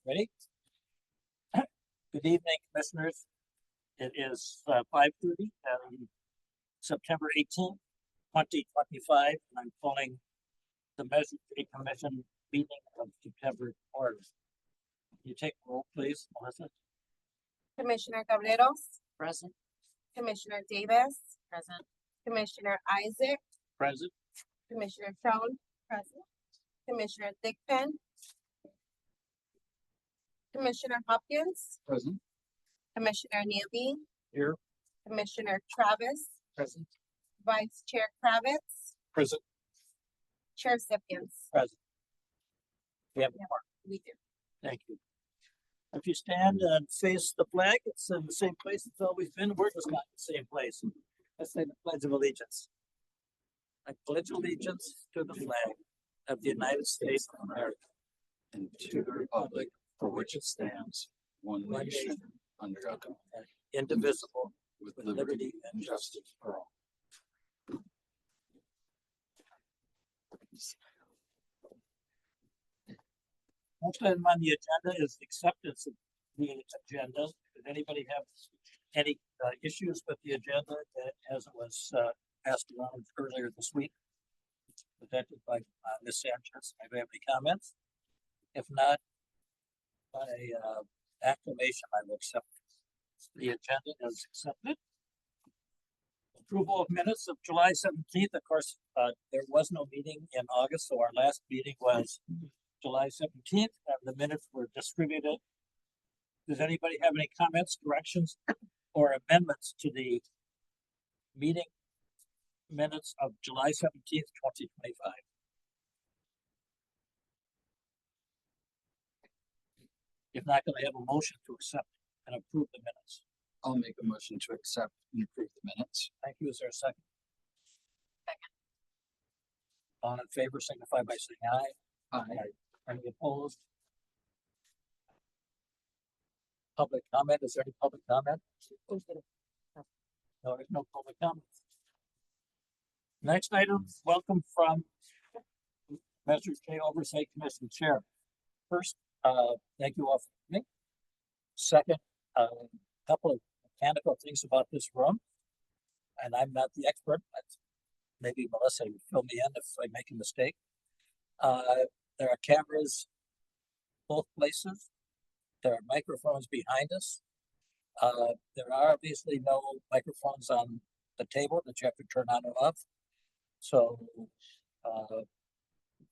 Ready? Good evening, commissioners. It is 5:30 on September 18th, 2025, and I'm calling the Measure Tree Commission meeting of September order. Can you take the roll, please, Melissa? Commissioner Cabreros, Present. Commissioner Davis, Present. Commissioner Isaac, Present. Commissioner Schoen, present, Commissioner Thigpen, Commissioner Hopkins, Present. Commissioner Neely, Here. Commissioner Travis, Present. Vice Chair Kravitz, Present. Chair Sipiens. Present. We have more. We do. Thank you. If you stand and face the flag, it's in the same place it's always been. We're just not in the same place. Let's say the Pledge of Allegiance. I pledge allegiance to the flag of the United States of America and to the republic for which it stands, one nation, under God, indivisible, with with liberty and justice for all. Next item on the agenda is acceptance of the agenda. Does anybody have any issues with the agenda as it was passed around earlier this week? Presented by Ms. Sanchez. Anybody have any comments? If not, by acclamation, I will accept the agenda as accepted. Approval of minutes of July 17th. Of course, there was no meeting in August, so our last meeting was July 17th, and the minutes were distributed. Does anybody have any comments, corrections, or amendments to the meeting minutes of July 17th, 2025? If not, can I have a motion to accept and approve the minutes? I'll make a motion to accept and approve the minutes. Thank you. Is there a second? Second. All in favor, signify by saying aye. Aye. Any opposed? Public comment, is there any public comment? No, there's no public comment. Next item, welcome from Measure Tree Oversight Commission Chair. First, thank you all for coming. Second, couple of mechanical things about this room. And I'm not the expert, but maybe Melissa will fill me in if I make a mistake. There are cameras both places. There are microphones behind us. There are obviously no microphones on the table that you have to turn on or off. So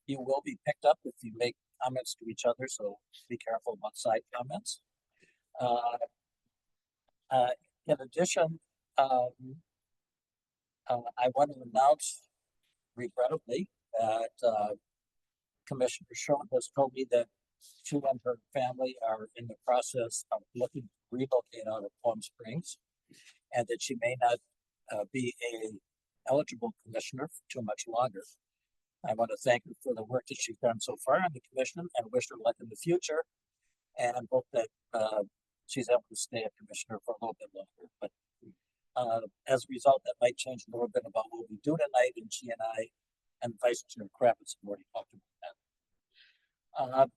you will be picked up if you make comments to each other, so be careful about side comments. In addition, I want to announce regrettably that Commissioner Schoen has told me that she and her family are in the process of looking to relocate out of Palm Springs, and that she may not be a eligible commissioner for too much longer. I want to thank her for the work that she's done so far on the commission and wish her luck in the future, and hope that she's able to stay a commissioner for a little bit longer. But as a result, that might change a little bit about what we do tonight, and she and I and Vice Chair Kravitz have already talked about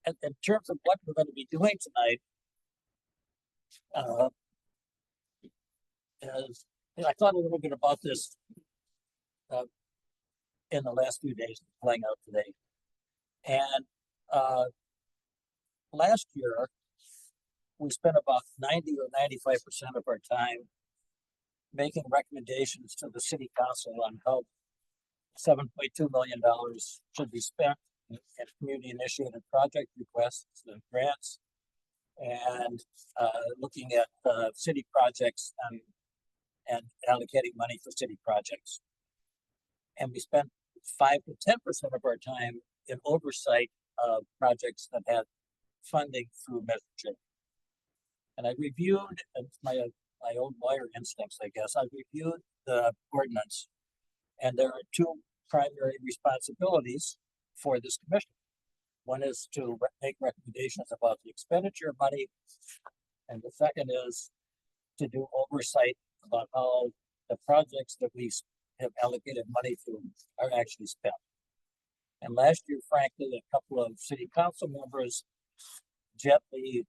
that. In terms of what we're going to be doing tonight, I thought a little bit about this in the last few days playing out today. And last year, we spent about 90 or 95% of our time making recommendations to the city council on how $7.2 million should be spent in community initiated project requests and grants, and looking at city projects and allocating money for city projects. And we spent 5 to 10% of our time in oversight of projects that had funding through Measure J. And I reviewed, and my own lawyer instincts, I guess, I reviewed the ordinance, and there are two primary responsibilities for this commission. One is to make recommendations about the expenditure of money, and the second is to do oversight about how the projects that we have allocated money to are actually spent. And last year, frankly, a couple of city council members gently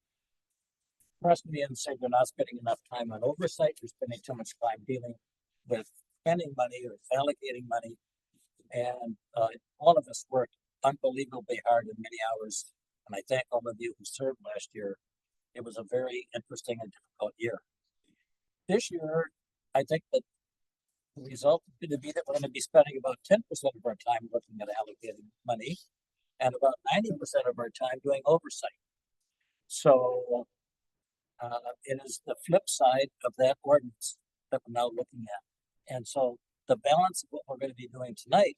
pressed me and said, you're not spending enough time on oversight, you're spending too much time dealing with spending money or allocating money. And all of us worked unbelievably hard and many hours. And I thank all of you who served last year. It was a very interesting and difficult year. This year, I think that the result is going to be that we're going to be spending about 10% of our time looking at allocating money and about 90% of our time doing oversight. So it is the flip side of that ordinance that we're now looking at. And so the balance of what we're going to be doing tonight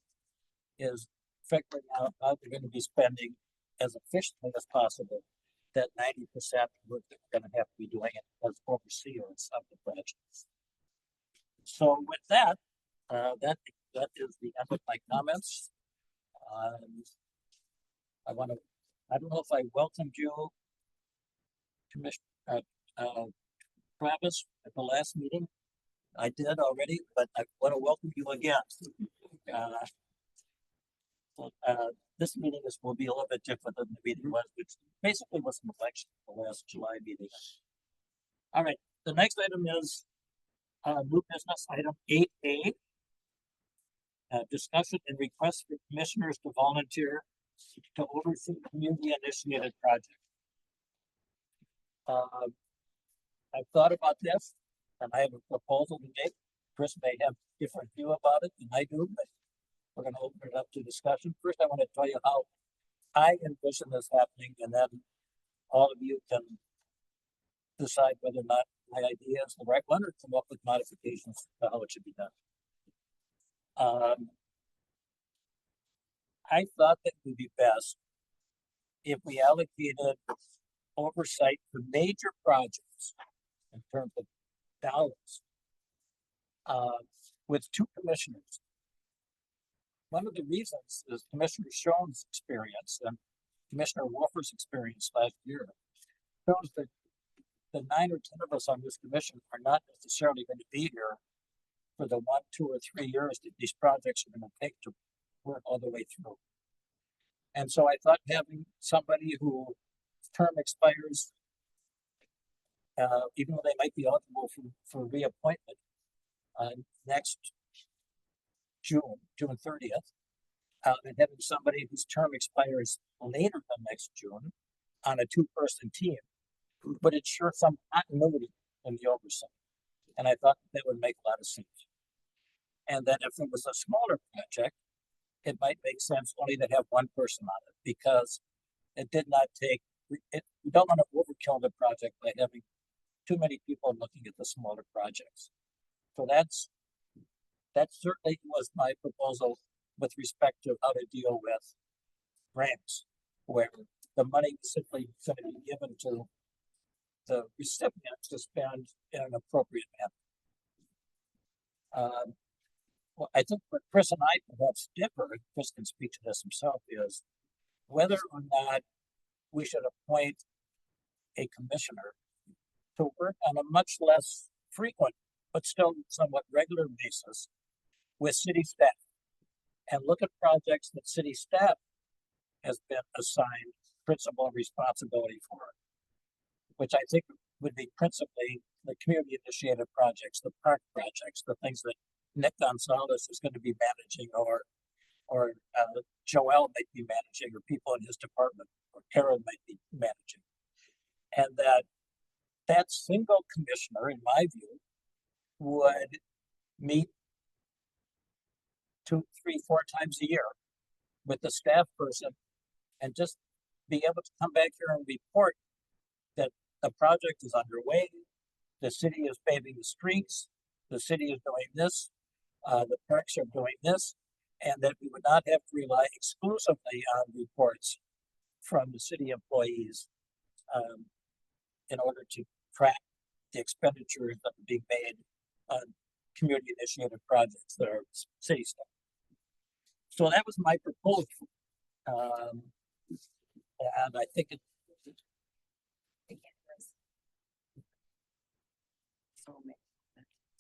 is figuring out how we're going to be spending as efficiently as possible that 90% we're going to have to be doing it as overseers of the projects. So with that, that is the end of my comments. I don't know if I welcomed you, Commissioner Travis, at the last meeting. I did already, but I want to welcome you again. This meeting will be a little bit different than the meeting was, which basically was an election, the last July meeting. All right, the next item is new business item 8A. Discussion and request for commissioners to volunteer to oversee community initiated project. I've thought about this and I have a proposal to make. Chris may have a different view about it than I do, but we're going to open it up to discussion. First, I want to tell you how I envision this happening, and then all of you can decide whether or not my idea is the right one or come up with modifications to how it should be done. I thought that it would be best if we allocated oversight for major projects in terms of dollars with two commissioners. One of the reasons is Commissioner Schoen's experience and Commissioner Wolfer's experience last year shows that the 9 or 10 of us on this commission are not necessarily going to be here for the 1, 2, or 3 years that these projects are going to take to work all the way through. And so I thought having somebody whose term expires, even though they might be eligible for reappointment next June 30th, and having somebody whose term expires later than next June on a 2-person team would ensure some continuity in the oversight. And I thought that would make a lot of sense. And then if it was a smaller project, it might make sense only to have one person on it because it did not take, we don't want to overkill the project by having too many people looking at the smaller projects. So that certainly was my proposal with respect to how to deal with grants, where the money is simply going to be given to the recipients to spend in an appropriate manner. Well, I think what Chris and I perhaps differ, and Chris can speak to this himself, is whether or not we should appoint a commissioner to work on a much less frequent, but still somewhat regular basis with city staff and look at projects that city staff has been assigned principal responsibility for, which I think would be principally the community initiated projects, the park projects, the things that Nick Gonzalez is going to be managing, or Joel might be managing, or people in his department, or Karen might be managing. And that single commissioner, in my view, would meet 2, 3, 4 times a year with the staff person and just be able to come back here and report that the project is underway, the city is paving the streets, the city is doing this, the parks are doing this, and that we would not have to rely exclusively on reports from the city employees in order to track the expenditures that are being made on community initiated projects that are city stuff. So that was my proposal. And I think it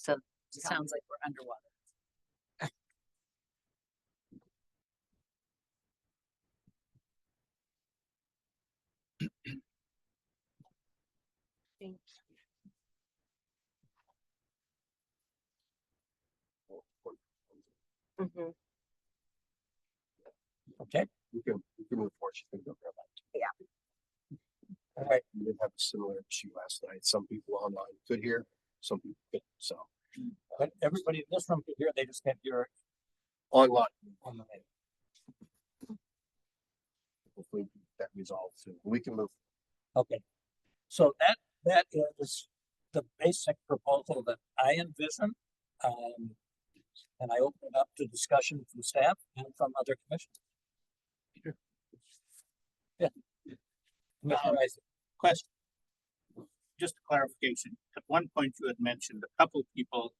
So it sounds like we're underwater. Mhm. Okay, We can move forward. You can go grab that. all right. We did have a similar issue last night. Some people online could hear, some people couldn't. So But everybody in this room could hear, they just can't hear it online, on the video. hopefully that resolves soon. We can move. Okay, so that is the basic proposal that I envision. And I open it up to discussion from staff and from other commissioners. Yeah. Commissioner Isaac. Question. Just a clarification. At one point you had mentioned a couple of people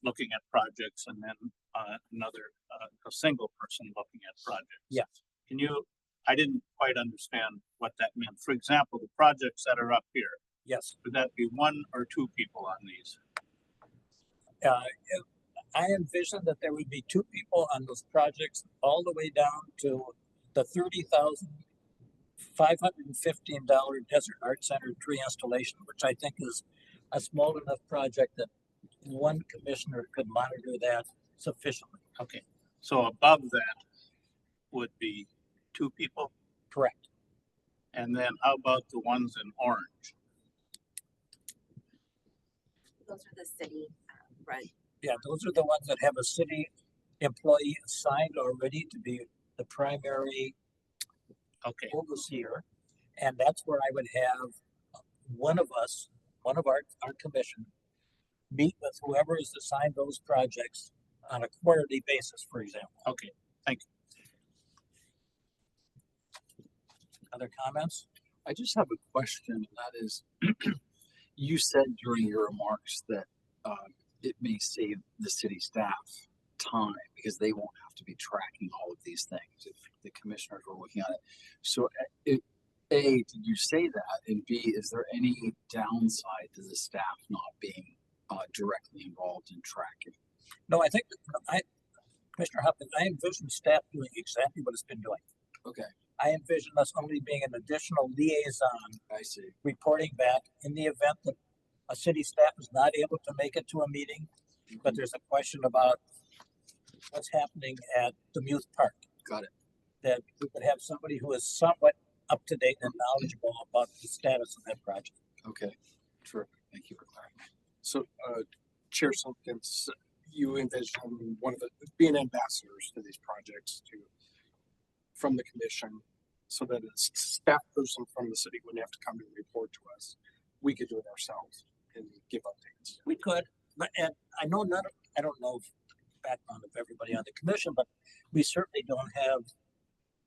looking at projects and then a single person looking at projects. Yes. I didn't quite understand what that meant. For example, the projects that are up here, Yes, would that be one or two people on these? I envision that there would be two people on those projects all the way down to the $30,515 Desert Art Center tree installation, which I think is a small enough project that one commissioner could monitor that sufficiently. Okay, so above that would be two people? Correct. And then how about the ones in orange? Those are the city, run. Yeah, those are the ones that have a city employee assigned already to be the primary Okay, overseer. And that's where I would have one of us, one of our commission, meet with whoever is assigned those projects on a quarterly basis, for example. okay, Other comments? I just have a question, and that is, you said during your remarks that it may save the city staff time because they won't have to be tracking all of these things if the commissioners were looking at it. So, A, did you say that? And B, is there any downside to the staff not being directly involved in tracking? No, I think Commissioner Hopkins, I envision staff doing exactly what it's been doing. Okay, I envision us only being an additional liaison I see. reporting back in the event that a city staff is not able to make it to a meeting, but there's a question about what's happening at the Muth Park. Got it. That we could have somebody who is somewhat up to date and knowledgeable about the status of that project. Okay, terrific. Thank you for clarifying. So, Chair Simpkins, you envision one of the being ambassadors to these projects from the commission, so that a staff person from the city wouldn't have to come and report to us. We could do it ourselves and give updates. We could, but and I know I don't know the background of everybody on the commission, but we certainly don't have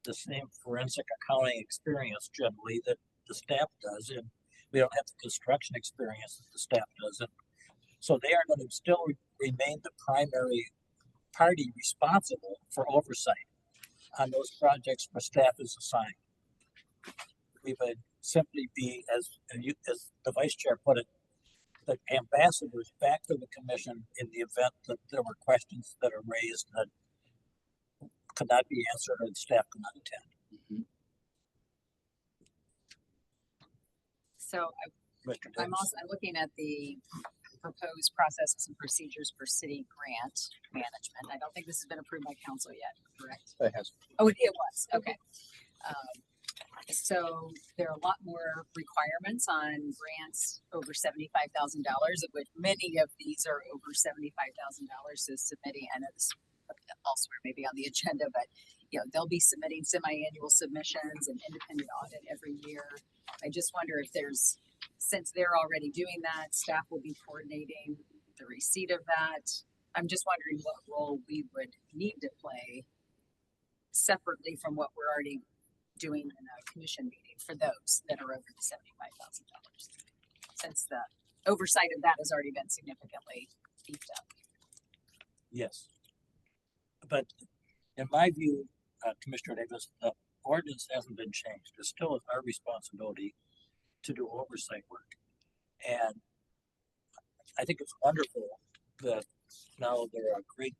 the same forensic accounting experience generally that the staff does, and we don't have the construction experience that the staff does. And so they are going to still remain the primary party responsible for oversight on those projects where staff is assigned. We would simply be, as the vice chair put it, the ambassadors back to the commission in the event that there were questions that are raised that could not be answered or the staff could not attend. So Mr. I'm Davis. also looking at the proposed processes and procedures for city grant management. I don't think this has been approved by council yet, correct? That has. Oh, it was, okay. So there are a lot more requirements on grants over $75,000, of which many of these are over $75,000. So submitting, I know this elsewhere maybe on the agenda, but they'll be submitting semi-annual submissions and independent audit every year. I just wonder if since they're already doing that, staff will be coordinating the receipt of that. I'm just wondering what role we would need to play separately from what we're already doing in a commission meeting for those that are over the $75,000, since the oversight of that has already been significantly beefed up. Yes. But in my view, Commissioner Davis, the ordinance hasn't been changed. It still is our responsibility to do oversight work. And I think it's wonderful that now there are great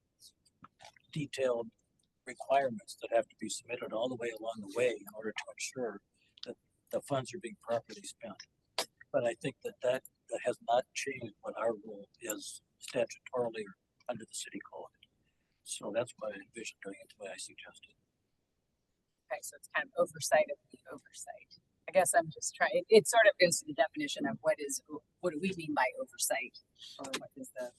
detailed requirements that have to be submitted all the way along the way in order to ensure that the funds are being properly spent. But I think that has not changed what our role is statutorily or under the city code. So that's what I envisioned doing it the way I suggested. Okay, so it's kind of oversight of the oversight. I guess I'm just trying, it sort of goes to the definition of what do we mean by oversight? Or what does the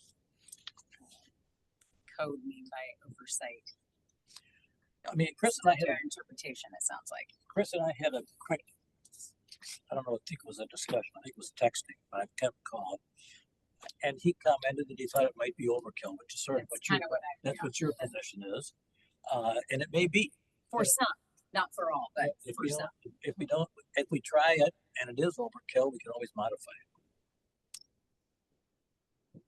code mean by oversight? I mean, Chris and I had, Their interpretation, it sounds like. Chris and I had a quick, I don't know, I think it was a discussion, I think it was texting, but I kept calling. And he commented that he thought it might be overkill, which is sort of That's what your, kind of what I, that's what your position is. And it may be. for some, not for all, but If for we some. don't, if we try it and it is overkill, we can always modify it.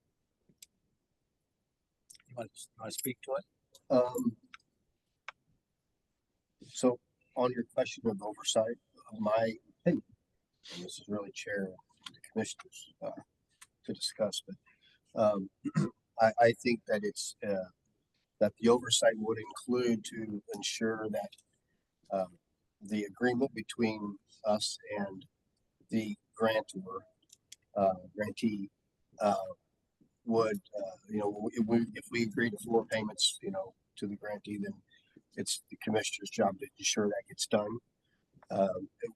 You want to speak to it? So on your question of oversight, my opinion, and this is really chair of the commissioners, to discuss, but, I think that it's, that the oversight would include to ensure that, the agreement between us and the grantor, grantee, would, if we agree to 4 payments, to the grantee, then it's the commissioner's job to ensure that gets done.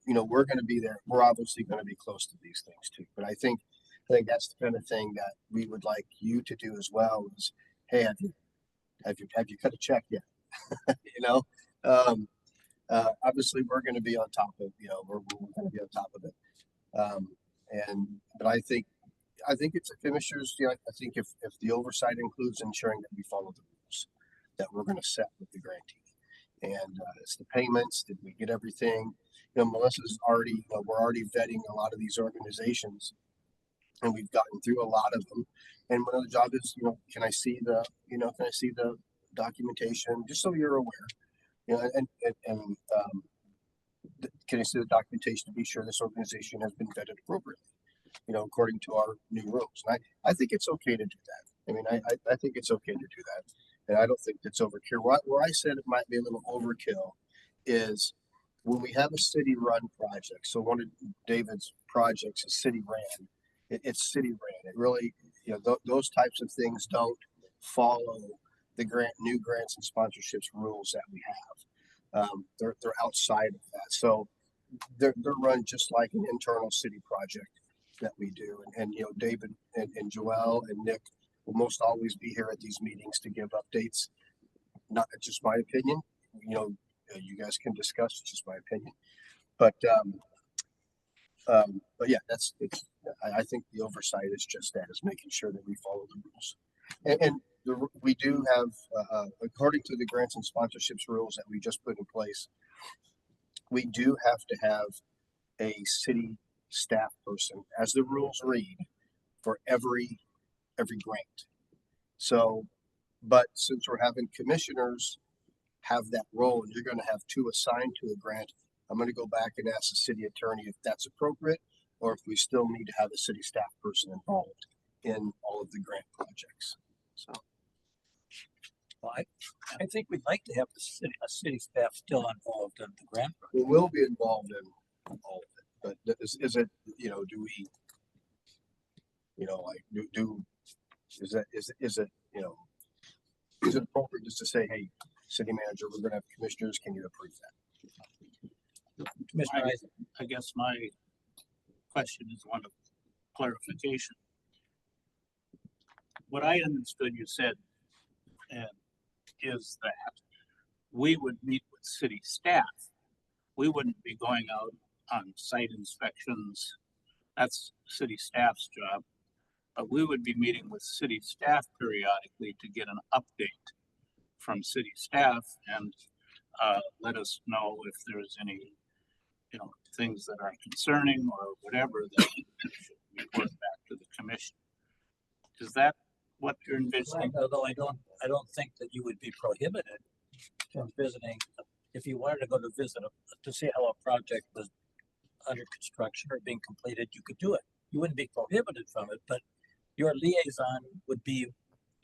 We're gonna be there, we're obviously gonna be close to these things too, but I think that's the kind of thing that we would like you to do as well is, hey, have you cut a check yet? You know, obviously we're gonna be on top of, we're gonna be on top of it. But I think it's a commissioner's, I think if the oversight includes ensuring that we follow the rules that we're gonna set with the grantee. And it's the payments, did we get everything? Melissa's already, we're already vetting a lot of these organizations and we've gotten through a lot of them. And one of the job is, can I see the documentation, just so you're aware, can I see the documentation to be sure this organization has been vetted appropriately, according to our new rules. And I think it's okay to do that. I mean, I think it's okay to do that. And I don't think it's overkill. Where I said it might be a little overkill is when we have a city run project. So one of David's projects is city ran. It's city ran. It really, those types of things don't follow the new grants and sponsorships rules that we have. They're outside of that. So they're run just like an internal city project that we do. And David and Joelle and Nick will most always be here at these meetings to give updates. Not just my opinion, you guys can discuss, it's just my opinion. But yeah, I think the oversight is just that, is making sure that we follow the rules. We do have, according to the grants and sponsorships rules that we just put in place, we do have to have a city staff person, as the rules read, for every grant. So, but since we're having commissioners have that role and you're going to have 2 assigned to a grant, I'm going to go back and ask the city attorney if that's appropriate or if we still need to have a city staff person involved in all of the grant projects. So, Well, I think we'd like to have a city staff still involved in the grant. we will be involved in all of it, but is it, do we, is it appropriate just to say, hey, city manager, we're gonna have commissioners, can you approve that? Commissioner Isaac, I guess my question is one of clarification. What I understood you said is that we would meet with city staff. We wouldn't be going out on site inspections. That's city staff's job. But we would be meeting with city staff periodically to get an update from city staff and let us know if there's any, things that are concerning or whatever that should report back to the commission. Is that what you're envisioning? although I don't think that you would be prohibited from visiting, if you wanted to go to visit to see how a project was under construction or being completed, you could do it. You wouldn't be prohibited from it, but your liaison would be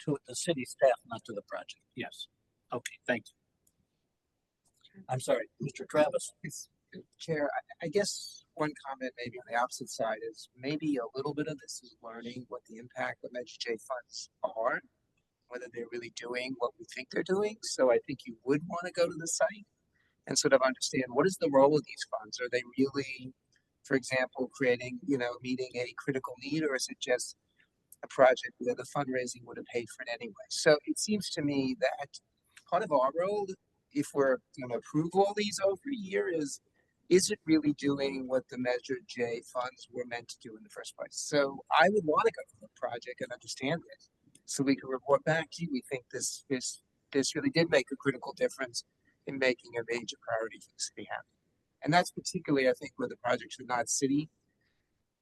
to the city staff, not to the project. Yes. Okay, thank you. I'm sorry, Mr. Travis. Chair, I guess one comment maybe on the opposite side is maybe a little bit of this is learning what the impact of EduJ funds are whether they're really doing what we think they're doing. So I think you would want to go to the site and sort of understand what is the role of these funds? Are they really, for example, creating, meeting a critical need, or is it just a project where the fundraising would have paid for it anyway? So it seems to me that part of our role, if we're going to approve all these over a year, is it really doing what the Measure J funds were meant to do in the first place? So I would want to go to the project and understand it, so we can report back, gee, we think this really did make a critical difference in making a major priority for the city happen. And that's particularly, I think, where the projects are not city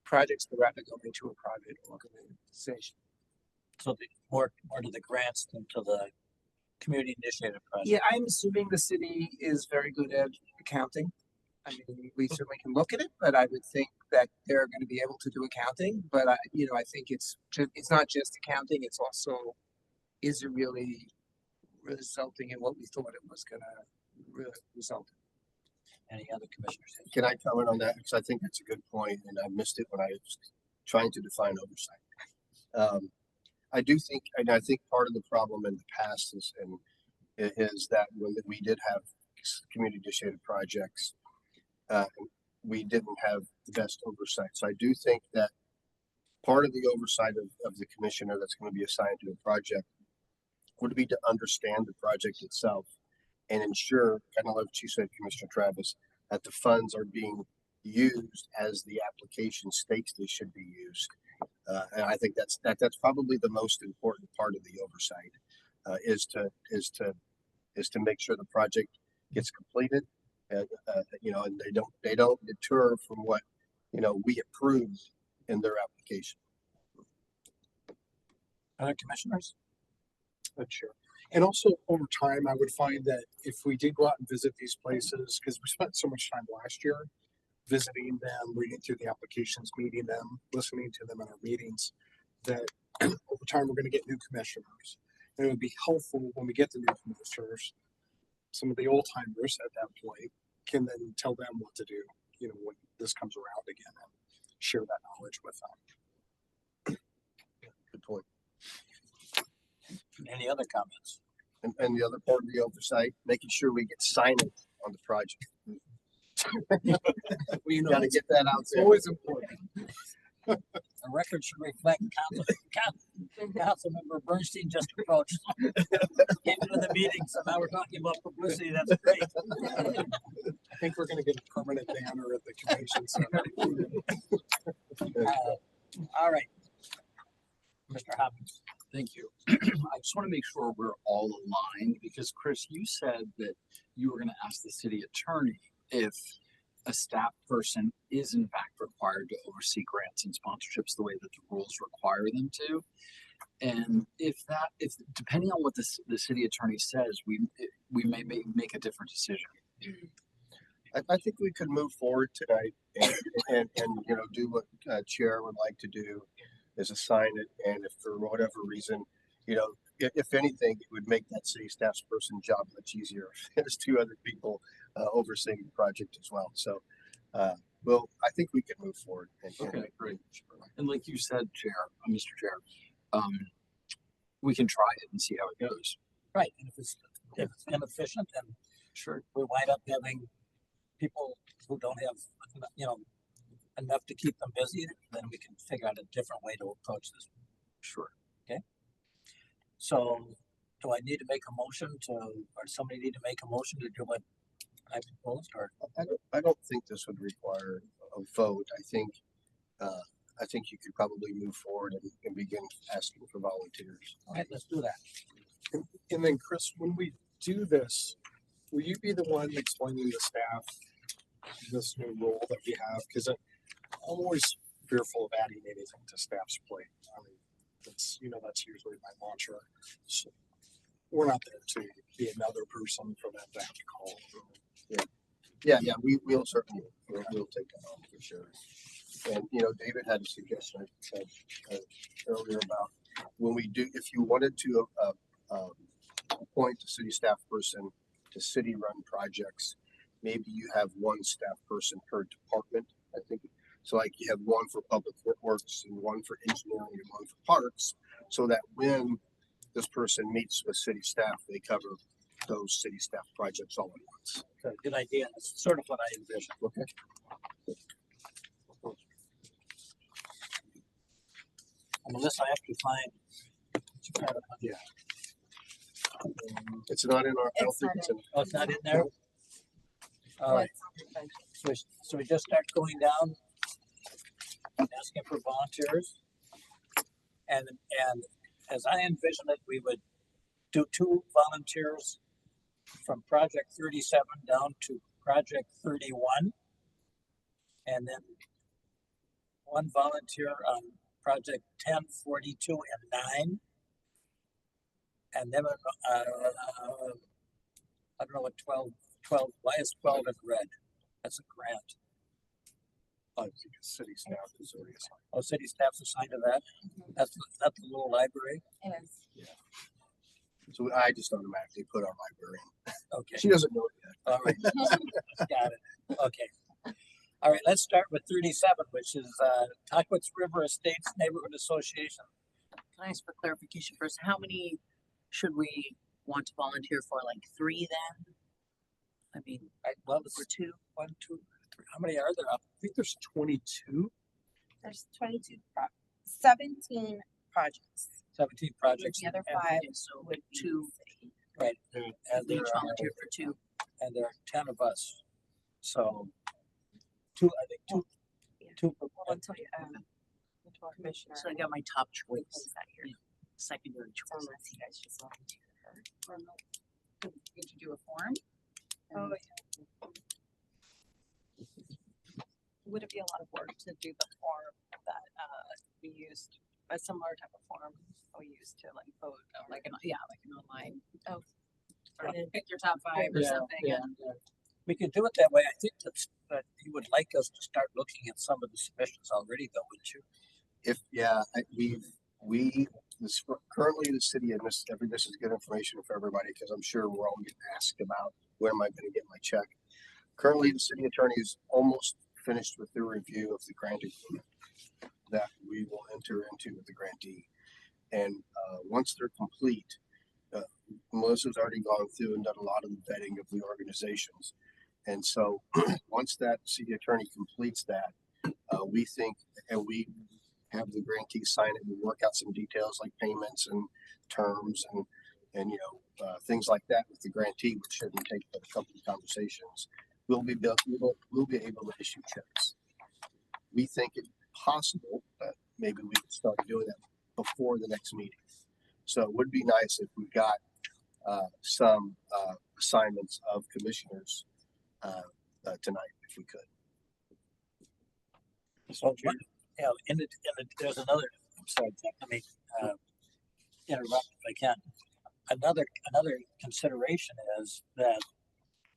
projects, but rather going to a private organization. So the more to the grants than to the community initiated project. Yeah, I'm assuming the city is very good at accounting. I mean, we certainly can look at it, but I would think that they're going to be able to do accounting. But I think it's not just accounting; it's also, is it really resulting in what we thought it was going to really result in? Any other commissioners? Can I comment on that? Because I think that's a good point, and I missed it when I was trying to define oversight. I do think, and I think part of the problem in the past is that when we did have community initiated projects, we didn't have the best oversight. So I do think that part of the oversight of the commissioner that's going to be assigned to a project would be to understand the project itself and ensure, kind of like you said, Commissioner Travis, that the funds are being used as the application states they should be used. And I think that's probably the most important part of the oversight, is to make sure the project gets completed, and they don't deter from what we approved in their application. Other commissioners? Sure. And also over time, I would find that if we did go out and visit these places, because we spent so much time last year visiting them, reading through the applications, meeting them, listening to them in our meetings, that over time we're going to get new commissioners. And it would be helpful when we get the new commissioners, some of the old timers at that point can then tell them what to do, when this comes around again, and share that knowledge with them. Good point. Any other comments? And the other part of the oversight, making sure we get signage on the project. We Got to get that out it's there. always important. The record should reflect Councilmember Bernstein just approached. Came into the meeting, so now we're talking about publicity. That's great. I think we're going to get a permanent banner at the convention center. All right. Mr. Hopkins. Thank you. I just want to make sure we're all aligned, because Chris, you said that you were going to ask the city attorney if a staff person is in fact required to oversee grants and sponsorships the way that the rules require them to. And if depending on what the city attorney says, we may make a different decision. I think we could move forward tonight and do what chair would like to do, is assign it. And if for whatever reason, if anything, it would make that city staff's person job much easier. There's two other people overseeing the project as well. So, I think we can move forward. Okay, great. And like you said, Mr. Chair, we can try it and see how it goes. Right. And if it's inefficient, then Sure. we wind up having people who don't have, enough to keep them busy, then we can figure out a different way to approach this. Sure. So do I need to make a motion or somebody need to make a motion to do what I proposed, or? I don't think this would require a vote. I think you could probably move forward and begin asking for volunteers. All right, let's do that. And then Chris, when we do this, will you be the one explaining to staff this new role that we have? Because I'm always fearful of adding anything to staff's plate. I mean, that's usually my mantra. So we're not there to be another person for them to have to call. Yeah, we'll certainly we'll take that on for sure. And David had a suggestion earlier about when we do, if you wanted to appoint a city staff person to city-run projects, maybe you have one staff person per department. I think so. Like you have one for public works and one for engineering and one for parks, so that when this person meets with city staff, they cover those city staff projects all at once. a good idea. It's sort of what I envisioned. Okay. Melissa, I have to find. Yeah. It's not in our, I don't It's think not it's in. Oh, it's not in there? All right, so we just start going down, asking for volunteers. And as I envision it, we would do 2 volunteers from project 37 down to project 31. And then 1 volunteer on project 10, 42, and 9. And then, I don't know what 12, why is 12 in red? That's a grant. I think it's city staff is already assigned. Oh, city staff's assigned to that? That's the little library? Is. So I just automatically put our librarian. Okay, She doesn't know it yet. all right. Got it, okay. All right, let's start with 37, which is, Tuckwitz River Estates Neighborhood Association. Can I ask for clarification first? How many should we want to volunteer for? Like 3 then? I mean, Well, it's or 2? 1, 2, 3, how many are there? I think there's 22. There's 17 projects. 17 projects. The other and- 5 So would be 2, city. Right, and we there each are, volunteer for 2. and there are 10 of us. So, 2, I think 2, Yeah. 2 per Well, I'll tell you, Commissioner. So I got my top choice, Is that here? secondary choice. Unless you guys just volunteer her. Would you do a form? Oh, yeah. Would it be a lot of work to do the form that, we used, a similar type of form we used to like vote? Like an, yeah, like an online. Oh. Sort of pick your top 5 or Yeah, something. yeah, And yeah. We could do it that way. I think that you would like us to start looking at some of the submissions already, though, wouldn't you? If, yeah, currently the city, and this is good information for everybody, because I'm sure we're all getting asked about where am I gonna get my check. Currently, the city attorney is almost finished with the review of the grant agreement that we will enter into with the grantee. And, once they're complete, Melissa's already gone through and done a lot of the vetting of the organizations. And so, once that city attorney completes that, we think, and we have the grantee sign it, we work out some details like payments and terms and things like that with the grantee, which shouldn't take but a couple of conversations. We'll be able to issue checks. We think it's possible that maybe we could start doing that before the next meeting. So it would be nice if we got some assignments of commissioners tonight, if we could. So, there's another, I'm sorry, Jack, let me, interrupt if I can. Another consideration is that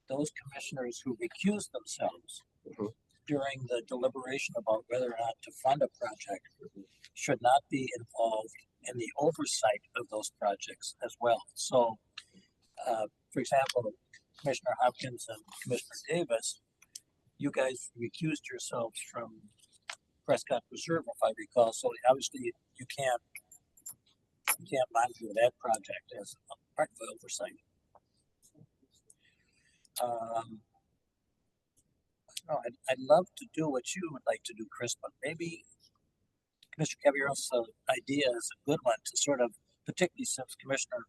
those commissioners who recuse themselves Mhm. during the deliberation about whether or not to fund a project should not be involved in the oversight of those projects as well. So, for example, Commissioner Hopkins and Commissioner Davis, you guys recused yourselves from Prescott Preserve, if I recall. So obviously you can't monitor that project as a part of the oversight. No, I'd love to do what you would like to do, Chris, but maybe Commissioner Caballero's idea is a good one to sort of, particularly since Commissioner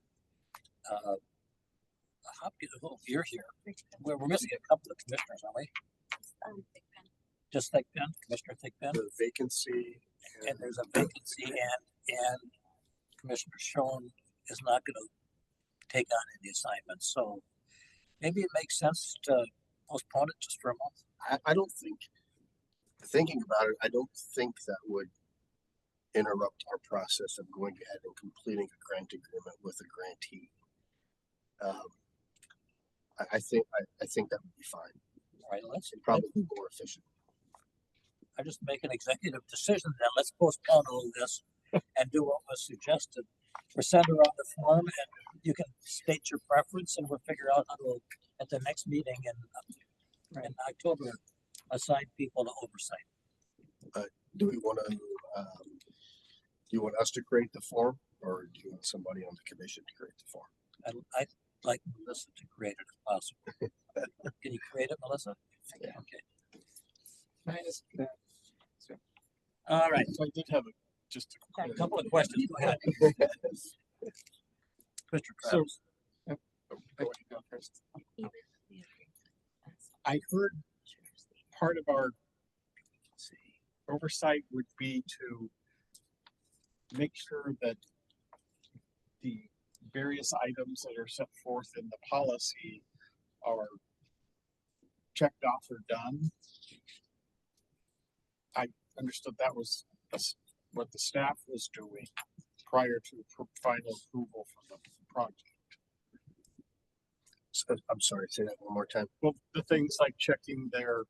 Hopkins, oh, you're here. We're missing a couple of commissioners, aren't we? Just like Ben, Commissioner Thickpen, The vacancy. and there's a vacancy, and Commissioner Schoen is not going to take on any assignments. So maybe it makes sense to postpone it just for a month. I don't think, thinking about it, I don't think that would interrupt our process of going ahead and completing a grant agreement with a grantee. I think that would be fine. All right, let's It'd probably be more efficient. I just make an executive decision that let's postpone all this and do what was suggested. We'll send around the form and you can state your preference and we'll figure out how to, at the next meeting in October, assign people to oversight. Do we want to, do you want us to create the form or do you want somebody on the commission to create the form? I'd like Melissa to create it if possible. Can you create it, Melissa? Yeah. Okay. Can I ask that? All right. So I did have just A couple of questions. Go ahead. Mr. So- Travis. Go ahead, go first. I heard part of our oversight would be to make sure that the various items that are set forth in the policy are checked off or done. I understood that was what the staff was doing prior to final approval for the project. So, I'm sorry, say that one more time. Well, the things like checking their,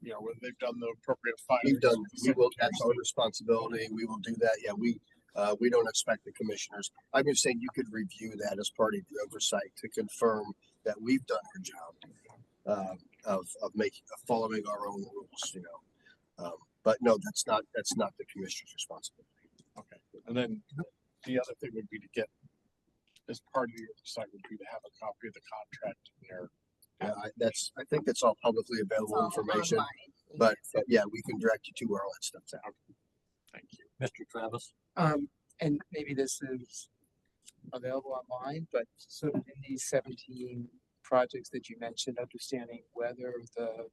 when they've done the appropriate We've filings. done, we will, that's our responsibility. We will do that. Yeah, we don't expect the commissioners. I'm just saying you could review that as part of the oversight to confirm that we've done our job of following our own rules, but no, that's not the commissioner's responsibility. Okay, and then the other thing would be to get, as part of the oversight would be to have a copy of the contract in there. I think that's all publicly available All information, online. but yeah, we can direct you to where all that stuff's at. Thank you. Mr. Travis. And maybe this is available online, but sort of in these 17 projects that you mentioned, understanding whether the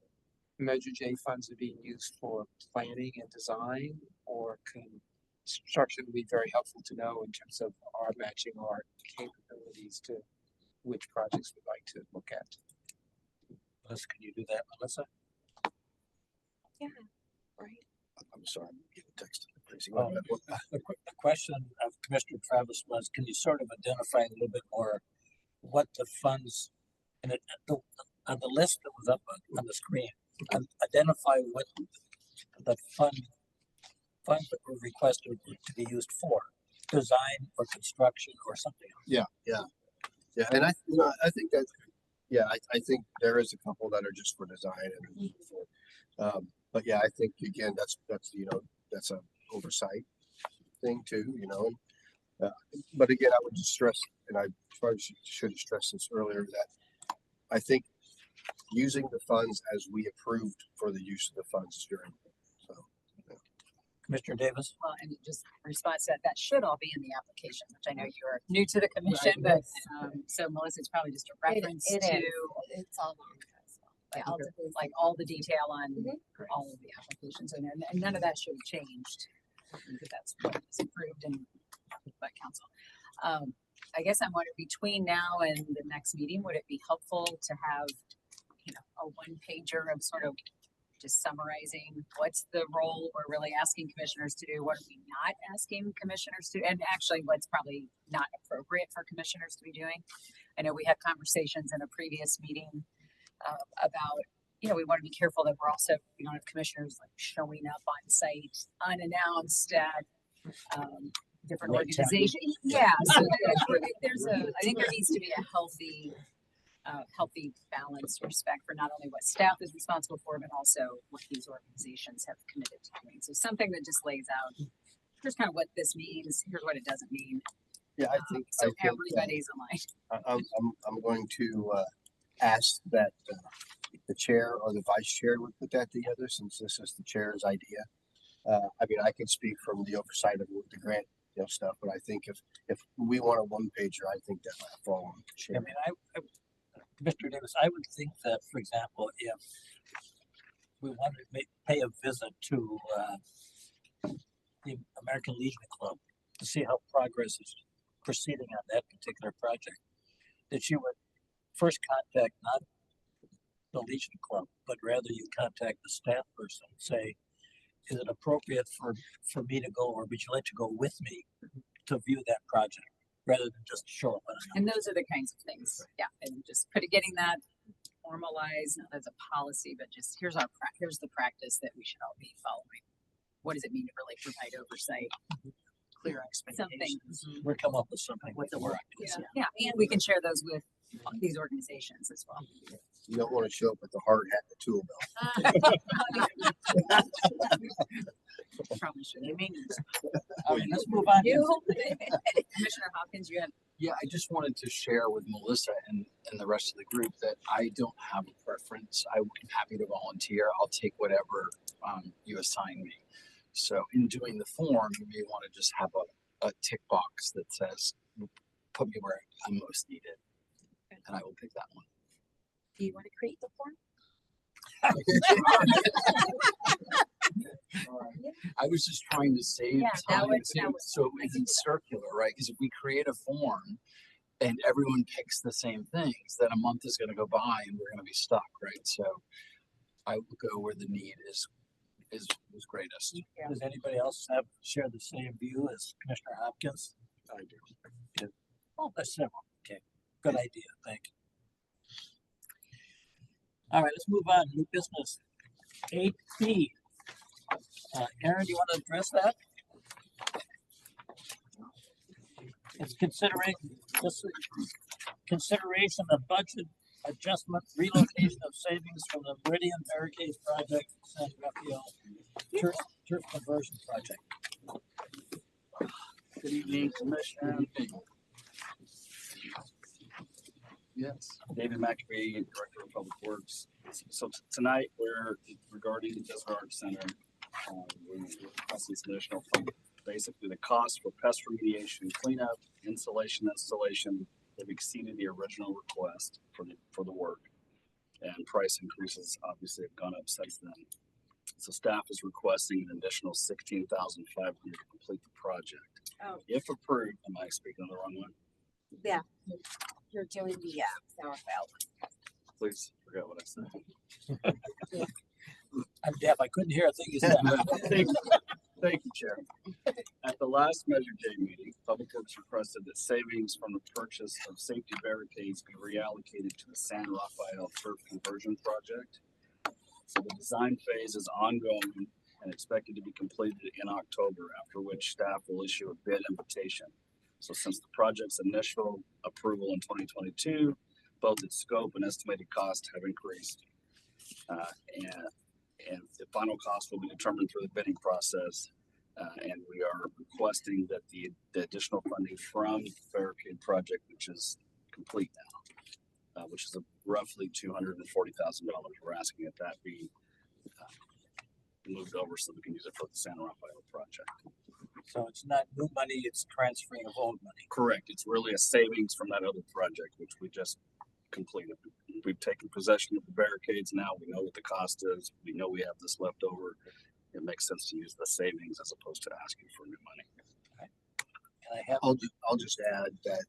Measure J funds are being used for planning and design or construction would be very helpful to know in terms of our matching our capabilities to which projects we'd like to look at. Melissa, can you do that, Melissa? I'm sorry, I'm getting texted. Crazy. Oh, the question of Commissioner Travis was, can you sort of identify a little bit more what the funds, and on the list that was up on the screen, identify what the funds that were requested to be used for, design or construction or something else. Yeah, and I think that, I think there is a couple that are just for design and for, but yeah, I think again, that's a oversight thing too, but again, I would just stress, and I probably should have stressed this earlier, that I think using the funds as we approved for the use of the funds is very important. So, Commissioner Davis? Well, and just in response to that, that should all be in the application, which I know you're new to the commission, but, so Melissa, it's probably just a reference it to, is. It's all on there as well. yeah, I'll do like all the detail on Mhm. all of the applications, and none of that should have changed. Because that's what was approved and by council. I guess I'm wondering, between now and the next meeting, would it be helpful to have, a one pager of sort of just summarizing what's the role we're really asking commissioners to do, what are we not asking commissioners to, and actually what's probably not appropriate for commissioners to be doing. I know we had conversations in a previous meeting about, we want to be careful that we're also, we don't have commissioners like showing up on site unannounced at different Right, Tammy. organizations. Yeah, so I think there needs to be a healthy balance, respect for not only what staff is responsible for, but also what these organizations have committed to doing. So something that just lays out, here's kind of what this means, here's what it doesn't mean. yeah, I think Everybody's aligned. I'm going to ask that the chair or the vice chair would put that together, since this is the chair's idea. I mean, I can speak from the oversight of the grant, stuff, but I think if we want a one pager, I think that might fall on the I chair. mean, Mr. Davis, I would think that, for example, if we wanted to pay a visit to the American Legion Club to see how progress is proceeding on that particular project, that you would first contact not the Legion Club, but rather you contact the staff person and say, is it appropriate for me to go, or would you like to go with me to view that project, rather than just show up? And those are the kinds of things, yeah, and just getting that formalized, not as a policy, but just here's the practice that we should all be following. What does it mean to really provide oversight? Clear Something, expectations. We'll come up with something With the more work. yeah, and we can share those with these organizations as well. You don't want to show up with the hard hat and the tool belt. Probably should. They may need. All right, let's move on. You, Commissioner Hopkins, you have, Yeah, I just wanted to share with Melissa and the rest of the group that I don't have a preference. I'm happy to volunteer. I'll take whatever you assign me. So in doing the form, you may want to just have a tick box that says, put me where I'm most needed. And I will pick that one. do you want to create the form? I was just trying to save Yeah, that time would- too, that would so it isn't circular, right? Because if we create a form and everyone picks the same things, then a month is gonna go by and we're gonna be stuck, right? So I will go where the need is greatest. Does anybody else share the same view as Commissioner Hopkins? I do. Oh, that's several. Okay, good idea. Thank you. All right, let's move on. New business. 8B. Aaron, you want to address that? It's consideration of budget adjustment, relocation of savings from the Meridian Barricades Project, San Rafael turf conversion project. Good evening, Commissioner. Yes. David McAfee, Director of Public Works. So tonight, we're regarding the Desert Arts Center. We're requesting some additional funding. Basically, the cost for pest remediation, cleanup, insulation, installation have exceeded the original request for the work. And price increases obviously have gone up since then. So staff is requesting an additional $16,500 to complete the project. Oh. If approved, am I speaking on the wrong one? Yeah, you're doing the, San Rafael. Please forget what I said. I'm deaf. I couldn't hear a thing you said. Thank you, Chair. At the last Measure J meeting, Public Works requested that savings from the purchase of safety barricades be reallocated to the San Rafael turf conversion project. So the design phase is ongoing and expected to be completed in October, after which staff will issue a bid invitation. So since the project's initial approval in 2022, both its scope and estimated cost have increased. And the final cost will be determined through the bidding process. And we are requesting that the additional funding from the barricade project, which is complete now, which is roughly $240,000, we're asking that that be moved over so we can use it for the San Rafael project. So it's not new money, it's transferring of old money. Correct. It's really a savings from that other project, which we just completed. We've taken possession of the barricades now. We know what the cost is. We know we have this left over. It makes sense to use the savings as opposed to asking for new money. And I have, I'll just add that,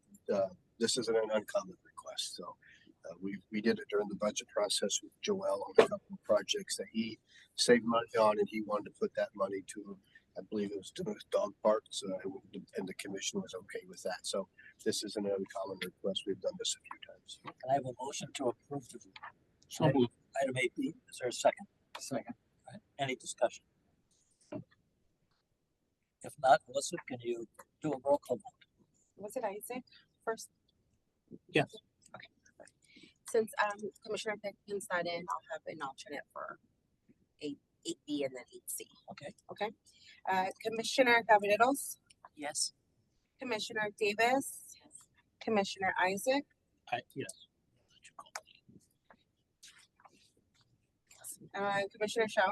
this isn't an uncommon request, so. We did it during the budget process with Joel on a couple of projects that he saved money on, and he wanted to put that money to, I believe it was to his dog parks, and the commission was okay with that. So this isn't an uncommon request. We've done this a few times. can I have a motion to approve the So moved. item 8B? Is there a second? Second. All right, any discussion? If not, Melissa, can you do a roll call vote? Was it Isaac first? Yes. Okay. Since Commissioner Pickens not in, I'll have an alternate for 8B and then 8C. Okay. Okay. Commissioner Cavaderos, Yes. Commissioner Davis, Commissioner Isaac, Yes. Commissioner Shaw,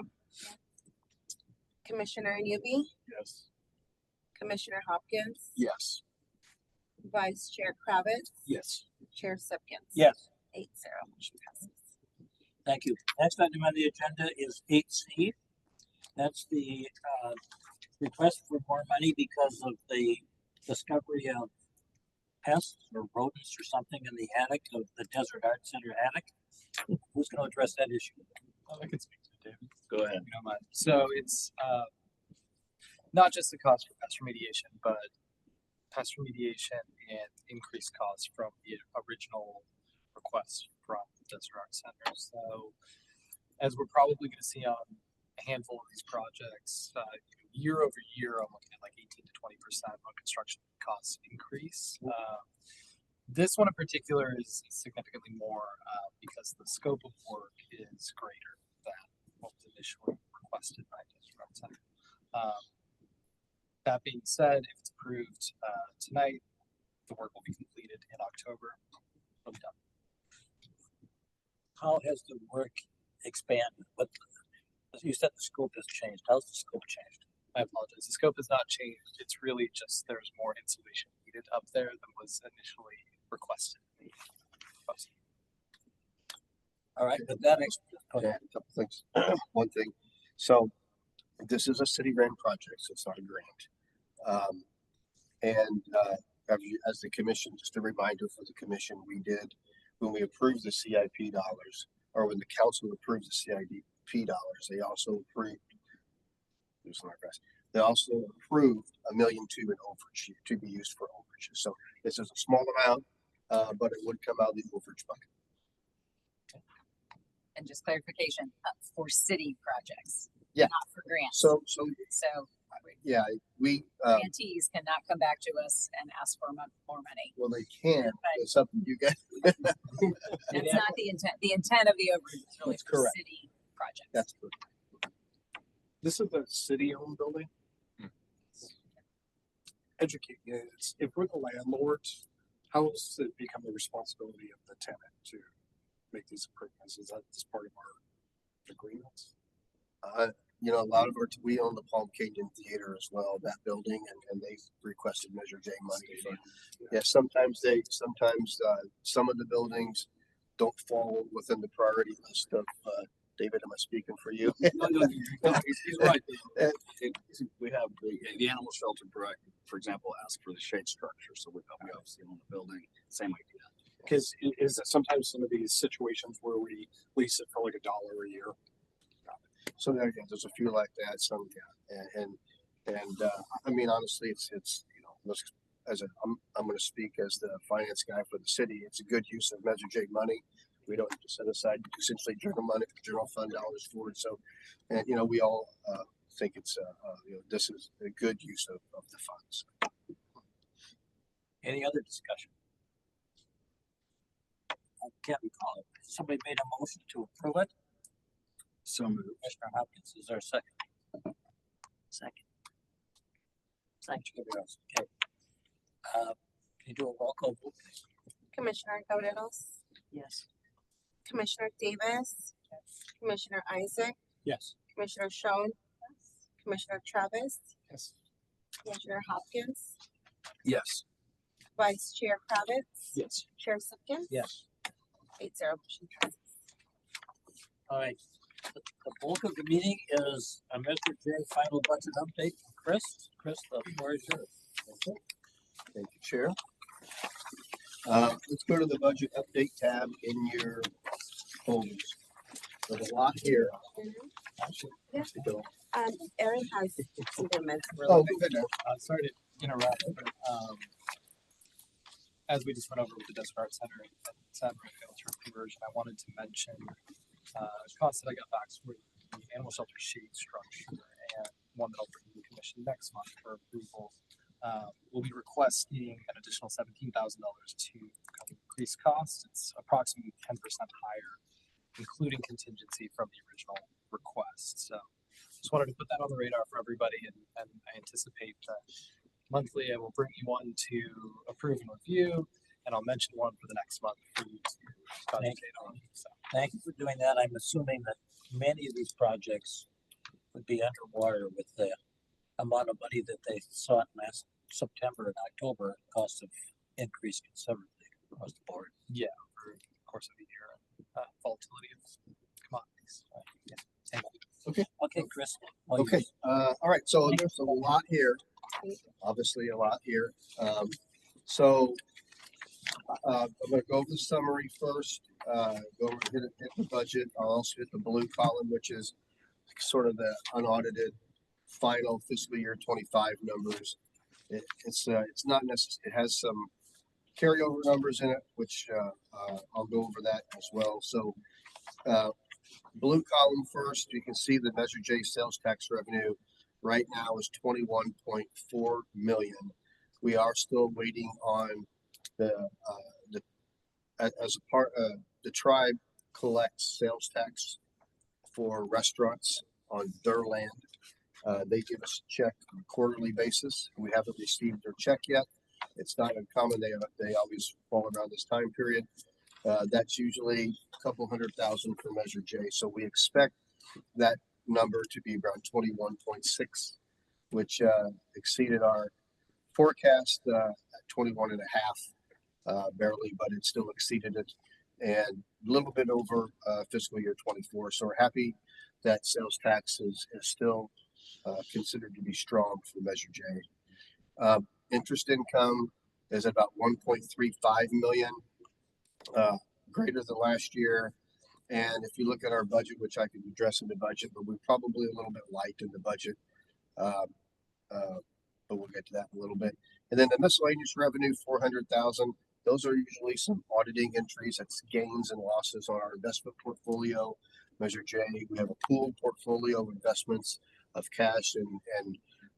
Commissioner Newby, Yes. Commissioner Hopkins, Yes. Vice Chair Kravitz, Yes. Chair Sipkins. Yes, 8-0, motion passes. thank you. Next item on the agenda is 8C. That's the request for more money because of the discovery of pests or rodents or something in the attic of the Desert Arts Center attic. Who's going to address that issue? I can speak to it, David. Go ahead. If you don't mind. So it's not just the cost for pest remediation, but pest remediation and increased costs from the original request from the Desert Arts Center. So as we're probably going to see on a handful of these projects, year over year, I'm looking at like 18 to 20% on construction costs increase. This one in particular is significantly more because the scope of work is greater than what was initially requested by Desert Arts Center. That being said, if it's approved, tonight, the work will be completed in October. It'll be done. How has the work expanded? What, you said the scope has changed. How's the scope changed? I apologize. The scope has not changed. It's really just there's more insulation needed up there than was initially requested. All right, but that go Yeah, ahead. a couple things. One thing, so this is a city ran project, so it's not a grant. As the commission, just a reminder for the commission, we did, when we approved the CIP dollars, or when the council approved the CIP dollars, they also approved, they also approved $1.2 million in overage to be used for overages. So this is a small amount, but it would come out of the overage bucket. And just clarification, for city projects. Yeah. Not for grants. So So we, grantees cannot come back to us and ask for more money. well, they can, it's something you guys. That's not the intent. The intent of the overage is really That's for correct. city projects. That's correct. This is a city-owned building. Educate me, if we're the landlord, how does it become the responsibility of the tenant to make these improvements? Is that just part of our agreement? You know, a lot of we own the Palm Canyon Theater as well, that building, and they requested Measure J money for. Yeah, sometimes some of the buildings don't fall within the priority list of, David, am I speaking for you? No, he's right. We have the animal shelter, for example, asked for the shade structure, so we obviously own the building, same idea. Because is it sometimes some of these situations where we lease it for like $1 a year? So there again, there's a few like that, some, yeah, and I mean, honestly, it's, you know, I'm gonna speak as the finance guy for the city, it's a good use of Measure J money. We don't have to set aside essentially general fund dollars for it, so, and, you know, we all, think it's, you know, this is a good use of the funds. Any other discussion? I can't recall it. Somebody made a motion to approve it. So moved. Commissioner Hopkins, is there a second? Second. Okay. Can you do a roll call vote, please? Commissioner Gavrilos, Yes. Commissioner Davis, Commissioner Isaac, Yes. Commissioner Schoen, Commissioner Travis, Yes. Commissioner Hopkins, Yes. Vice Chair Kravitz, Yes. Chair Simpkins. Yes. 8-0, motion passes. All right. The bulk of the meeting is a Mr. J final budget update. Chris, the floor is yours. Thank you, Chair. Let's go to the budget update tab in your folders. There's a lot here. Yeah. Aaron has some comments. Oh, good. Sorry to interrupt, but, as we just went over with the Desert Art Center and San Rafael turf conversion, I wanted to mention, costs that I got back for the animal shelter shade structure and one that I'll bring to the commission next month for approval. We'll be requesting an additional $17,000 to cover increased costs. It's approximately 10% higher, including contingency from the original request. So just wanted to put that on the radar for everybody, and I anticipate monthly I will bring you one to approve and review, and I'll mention one for the next month for you to concentrate on. So Thank you for doing that. I'm assuming that many of these projects would be underwater with the amount of money that they sought last September and October. Costs have increased considerably across the board. over the course of the year, volatility of commodities. Okay, Chris. all Okay, yours. all right, so there's a lot here, obviously a lot here. So I'm gonna go over the summary first, go over, hit the budget. I'll also hit the blue column, which is sort of the unaudited final fiscal year 25 numbers. It's not necessary, it has some carryover numbers in it, which, I'll go over that as well. So, blue column first, you can see the Measure J sales tax revenue right now is 21.4 million. We are still waiting on as a part, the tribe collects sales tax for restaurants on their land. They give us a check on a quarterly basis. We haven't received their check yet. It's not uncommon. They always fall around this time period. That's usually a couple 100,000 for Measure J. So we expect that number to be around 21.6, which exceeded our forecast at 21 and a half, barely, but it still exceeded it, and a little bit over fiscal year 24. So we're happy that sales tax is still considered to be strong for Measure J. Interest income is about 1.35 million, greater than last year. And if you look at our budget, which I can address in the budget, but we're probably a little bit light in the budget. But we'll get to that in a little bit. And then the miscellaneous revenue, 400,000. Those are usually some auditing entries. That's gains and losses on our investment portfolio. Measure J, we have a pooled portfolio of investments of cash, and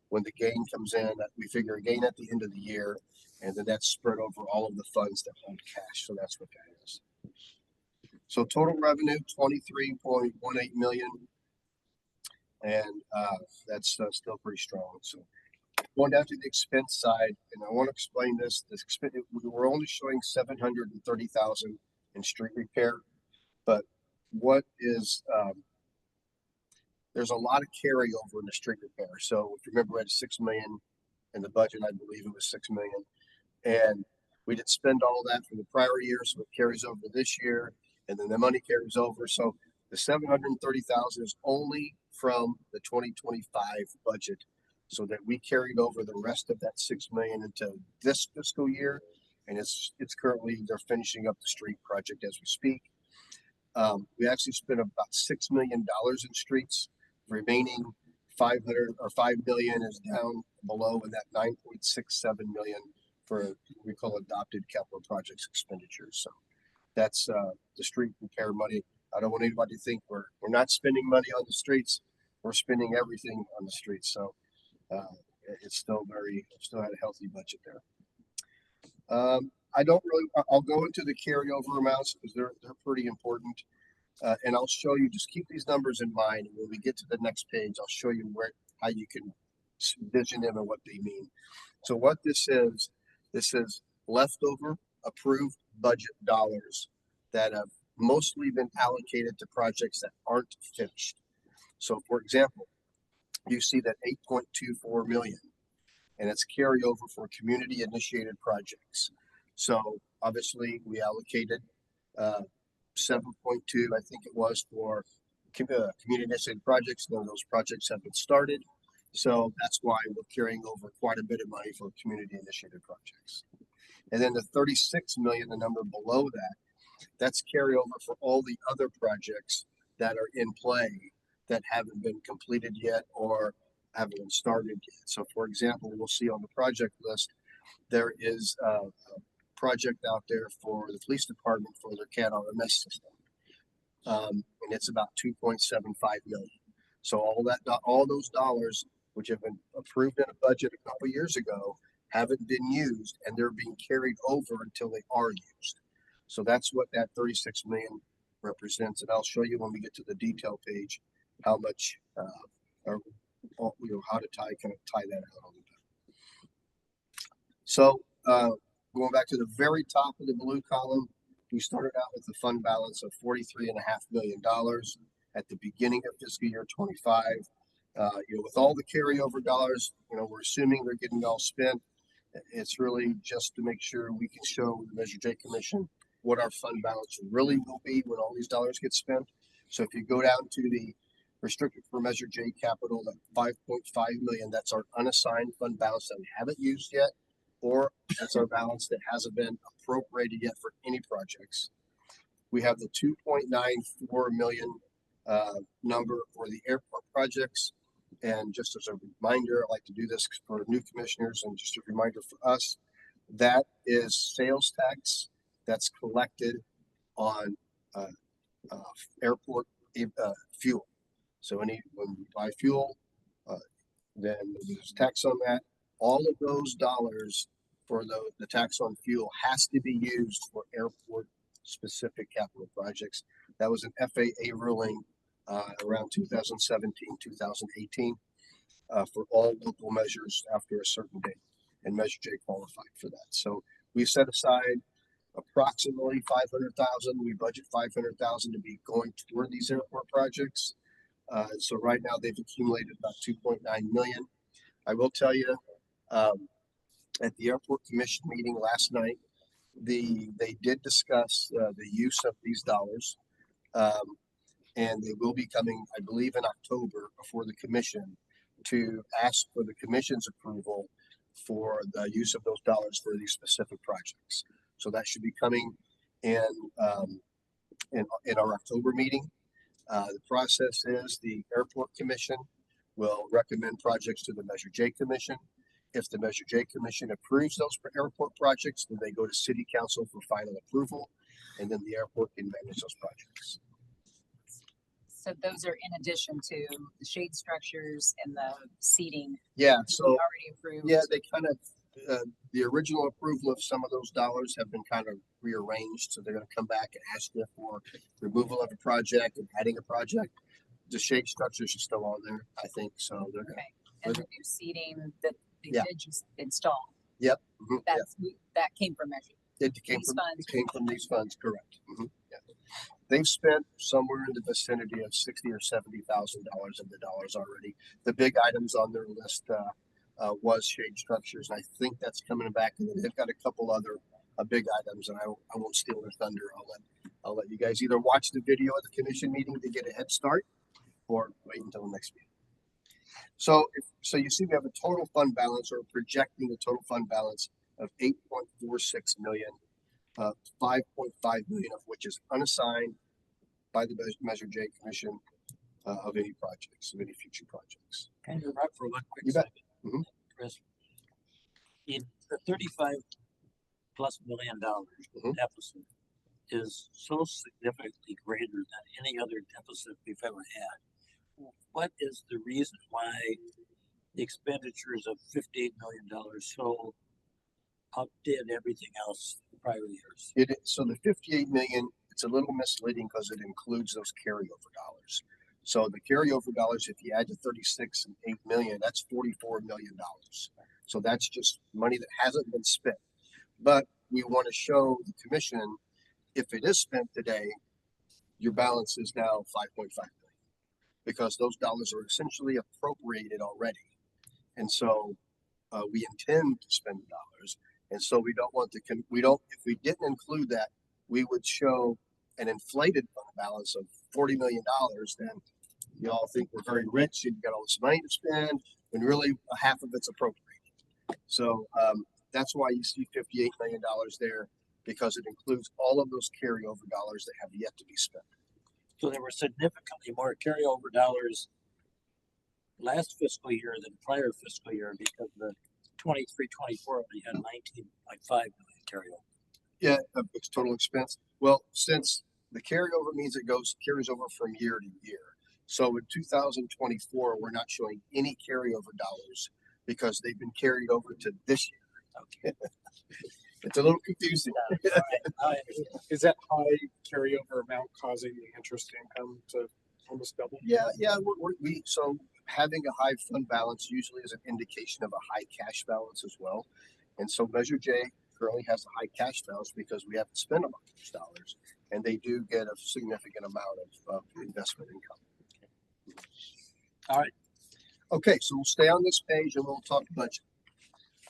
when the gain comes in, we figure a gain at the end of the year, and then that's spread over all of the funds that hold cash. So that's what that is. So total revenue, 23.18 million. And that's still pretty strong. So going down to the expense side, and I want to explain this. We're only showing 730,000 in street repair, but what is there's a lot of carryover in the street repair. So if you remember, we had 6 million in the budget. I believe it was 6 million, and we didn't spend all of that from the prior year, so it carries over this year, and then the money carries over. So the 730,000 is only from the 2025 budget, so that we carried over the rest of that 6 million into this fiscal year, and it's currently they're finishing up the street project as we speak. We actually spent about $6 million in streets. Remaining 500 or 5 million is down below in that 9.67 million for we call adopted capital projects expenditures. So that's the street repair money. I don't want anybody to think we're not spending money on the streets. We're spending everything on the streets. So it's still had a healthy budget there. I'll go into the carryover amounts because they're pretty important. And I'll show you, just keep these numbers in mind. When we get to the next page, I'll show you how you can envision them and what they mean. So what this is leftover approved budget dollars that have mostly been allocated to projects that aren't finished. So for example, you see that 8.24 million, and it's carryover for community initiated projects. So obviously we allocated 7.2, I think it was, for community initiated projects. None of those projects have been started. So that's why we're carrying over quite a bit of money for community initiated projects. And then the 36 million, the number below that, that's carryover for all the other projects that are in play that haven't been completed yet or haven't been started yet. So for example, we'll see on the project list, there is a project out there for the police department for their CAD RMS system. And it's about 2.75 million. So all those dollars, which have been approved in a budget a couple years ago, haven't been used, and they're being carried over until they are used. So that's what that 36 million represents. And I'll show you when we get to the detail page how much, or how to tie that out a little bit. So going back to the very top of the blue column, we started out with a fund balance of $43.5 million at the beginning of fiscal year 25. With all the carryover dollars, we're assuming they're getting all spent. It's really just to make sure we can show the Measure J Commission what our fund balance really will be when all these dollars get spent. So if you go down to the restricted for Measure J capital, that 5.5 million, that's our unassigned fund balance that we haven't used yet, or that's our balance that hasn't been appropriated yet for any projects. We have the 2.94 million number for the airport projects. And just as a reminder, I like to do this for new commissioners, and just a reminder for us, that is sales tax that's collected on airport fuel. So when you buy fuel, then there's tax on that. All of those dollars for the tax on fuel has to be used for airport specific capital projects. That was an FAA ruling around 2017, 2018. for all local measures after a certain date, and Measure J qualified for that. So we set aside approximately 500,000. We budget 500,000 to be going toward these airport projects. So right now they've accumulated about 2.9 million. I will tell you, at the airport commission meeting last night, they did discuss the use of these dollars. And they will be coming, I believe, in October before the commission to ask for the commission's approval for the use of those dollars for these specific projects. So that should be coming in our October meeting. The process is the airport commission will recommend projects to the Measure J commission. If the Measure J commission approves those airport projects, then they go to city council for final approval, and then the airport can manage those projects. So those are in addition to the shade structures and the seating Yeah, that we so already approved. yeah, they kind of the original approval of some of those dollars have been kind of rearranged, so they're going to come back and ask you for removal of a project and adding a project. The shade structures are still on there, I think. So they're gonna, Okay, and the new seating that they Yeah. did just install, yeah, that came from Measure. it came these from funds. it came from these funds, correct? Yeah. They've spent somewhere in the vicinity of $60,000 or $70,000 of the dollars already. The big items on their list was shade structures, and I think that's coming back. And then they've got a couple other big items, and I won't steal their thunder. I'll let you guys either watch the video of the commission meeting to get a head start, or wait until the next meeting. So you see, we have a total fund balance, or projecting a total fund balance of 8.46 million. 5.5 million of which is unassigned by the Measure J Commission of any projects, of any future projects. Can you interrupt for one quick You bet. second? Mhm. Chris, in the $35+ million Mhm. deficit is so significantly greater than any other deficit we've ever had. What is the reason why the expenditures of $58 million so outdid everything else the prior years? So the 58 million, it's a little misleading because it includes those carryover dollars. So the carryover dollars, if you add to 36 and 8 million, that's $44 million. So that's just money that hasn't been spent. But we want to show the commission, if it is spent today, your balance is now 5.5 million, because those dollars are essentially appropriated already. And so we intend to spend the dollars. And so we don't want if we didn't include that, we would show an inflated fund balance of $40 million. Then you all think we're very rich and you got all this money to spend, when really half of it's appropriated. So that's why you see $58 million there, because it includes all of those carryover dollars that have yet to be spent. So there were significantly more carryover dollars last fiscal year than prior fiscal year, because the 23-24 only had 19.5 million carryover. Yeah, it's total expense. Well, since the carryover means it carries over from year to year. So in 2024, we're not showing any carryover dollars because they've been carried over to this year. Okay. It's a little confusing. Is that high carryover amount causing the interest income to almost double? Yeah. So having a high fund balance usually is an indication of a high cash balance as well. And so Measure J currently has a high cash balance because we haven't spent a lot of those dollars, and they do get a significant amount of investment income. All right. Okay, so we'll stay on this page and we'll talk budget,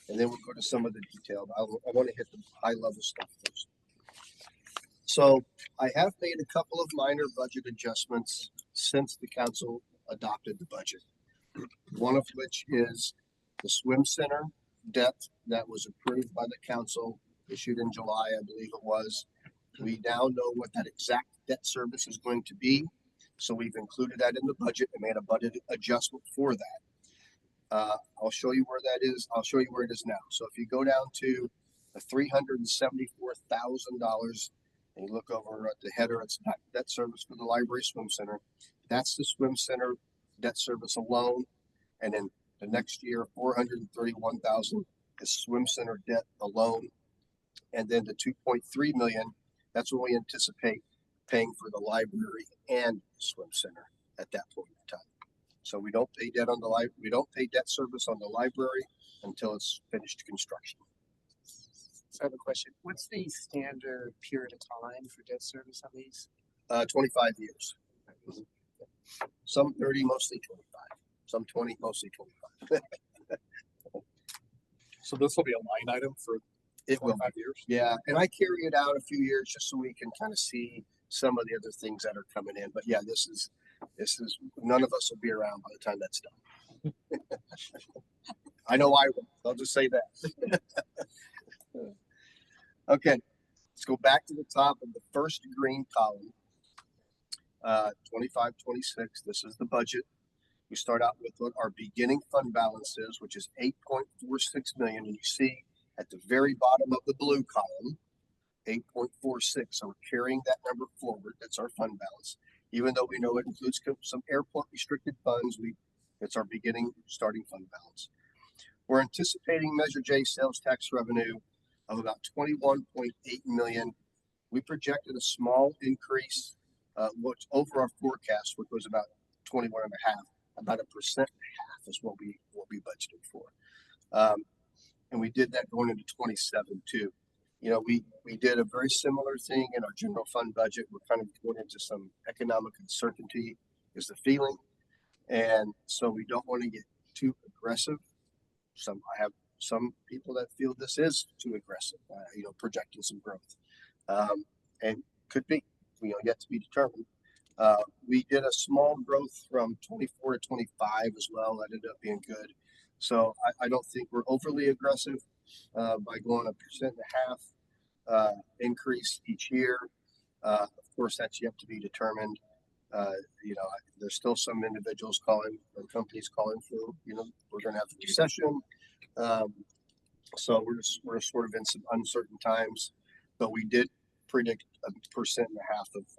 and then we'll go to some of the detail. I want to hit the high level stuff first. So I have made a couple of minor budget adjustments since the council adopted the budget. One of which is the swim center debt that was approved by the council, issued in July, I believe it was. We now know what that exact debt service is going to be. So we've included that in the budget and made a budget adjustment for that. I'll show you where that is. I'll show you where it is now. So if you go down to the $374,000 and you look over at the header, it's not debt service for the library swim center. That's the swim center debt service alone. And then the next year, $431,000 is swim center debt alone. And then the 2.3 million, that's what we anticipate paying for the library and the swim center at that point in time. So we don't pay debt on the we don't pay debt service on the library until it's finished construction. So I have a question. What's the standard period of time for debt service on these? 25 years. Some 30, mostly 25. Some 20, mostly 25. So this will be a line item for It will. 25 years. Yeah, and I carry it out a few years just so we can kind of see some of the other things that are coming in. But yeah, this is none of us will be around by the time that's done. I know I will. I'll just say that. Okay, let's go back to the top of the first green column. 25, 26. This is the budget. We start out with what our beginning fund balance is, which is 8.46 million, and you see at the very bottom of the blue column, 8.46. So we're carrying that number forward. That's our fund balance. Even though we know it includes some airport restricted funds, it's our beginning starting fund balance. We're anticipating Measure J sales tax revenue of about 21.8 million. We projected a small increase, what's over our forecast, which was about 21 and a half, about 1.5% is what we budgeted for. And we did that going into 27 too. You know, we did a very similar thing in our general fund budget. We're kind of going into some economic uncertainty is the feeling. And so we don't want to get too aggressive. I have some people that feel this is too aggressive, projecting some growth. And could be, yet to be determined. We did a small growth from 24 to 25 as well. That ended up being good. So I don't think we're overly aggressive by going 1.5% increase each year. Of course, that's yet to be determined. There's still some individuals calling or companies calling for, we're going to have a recession. So we're sort of in some uncertain times, but we did predict 1.5%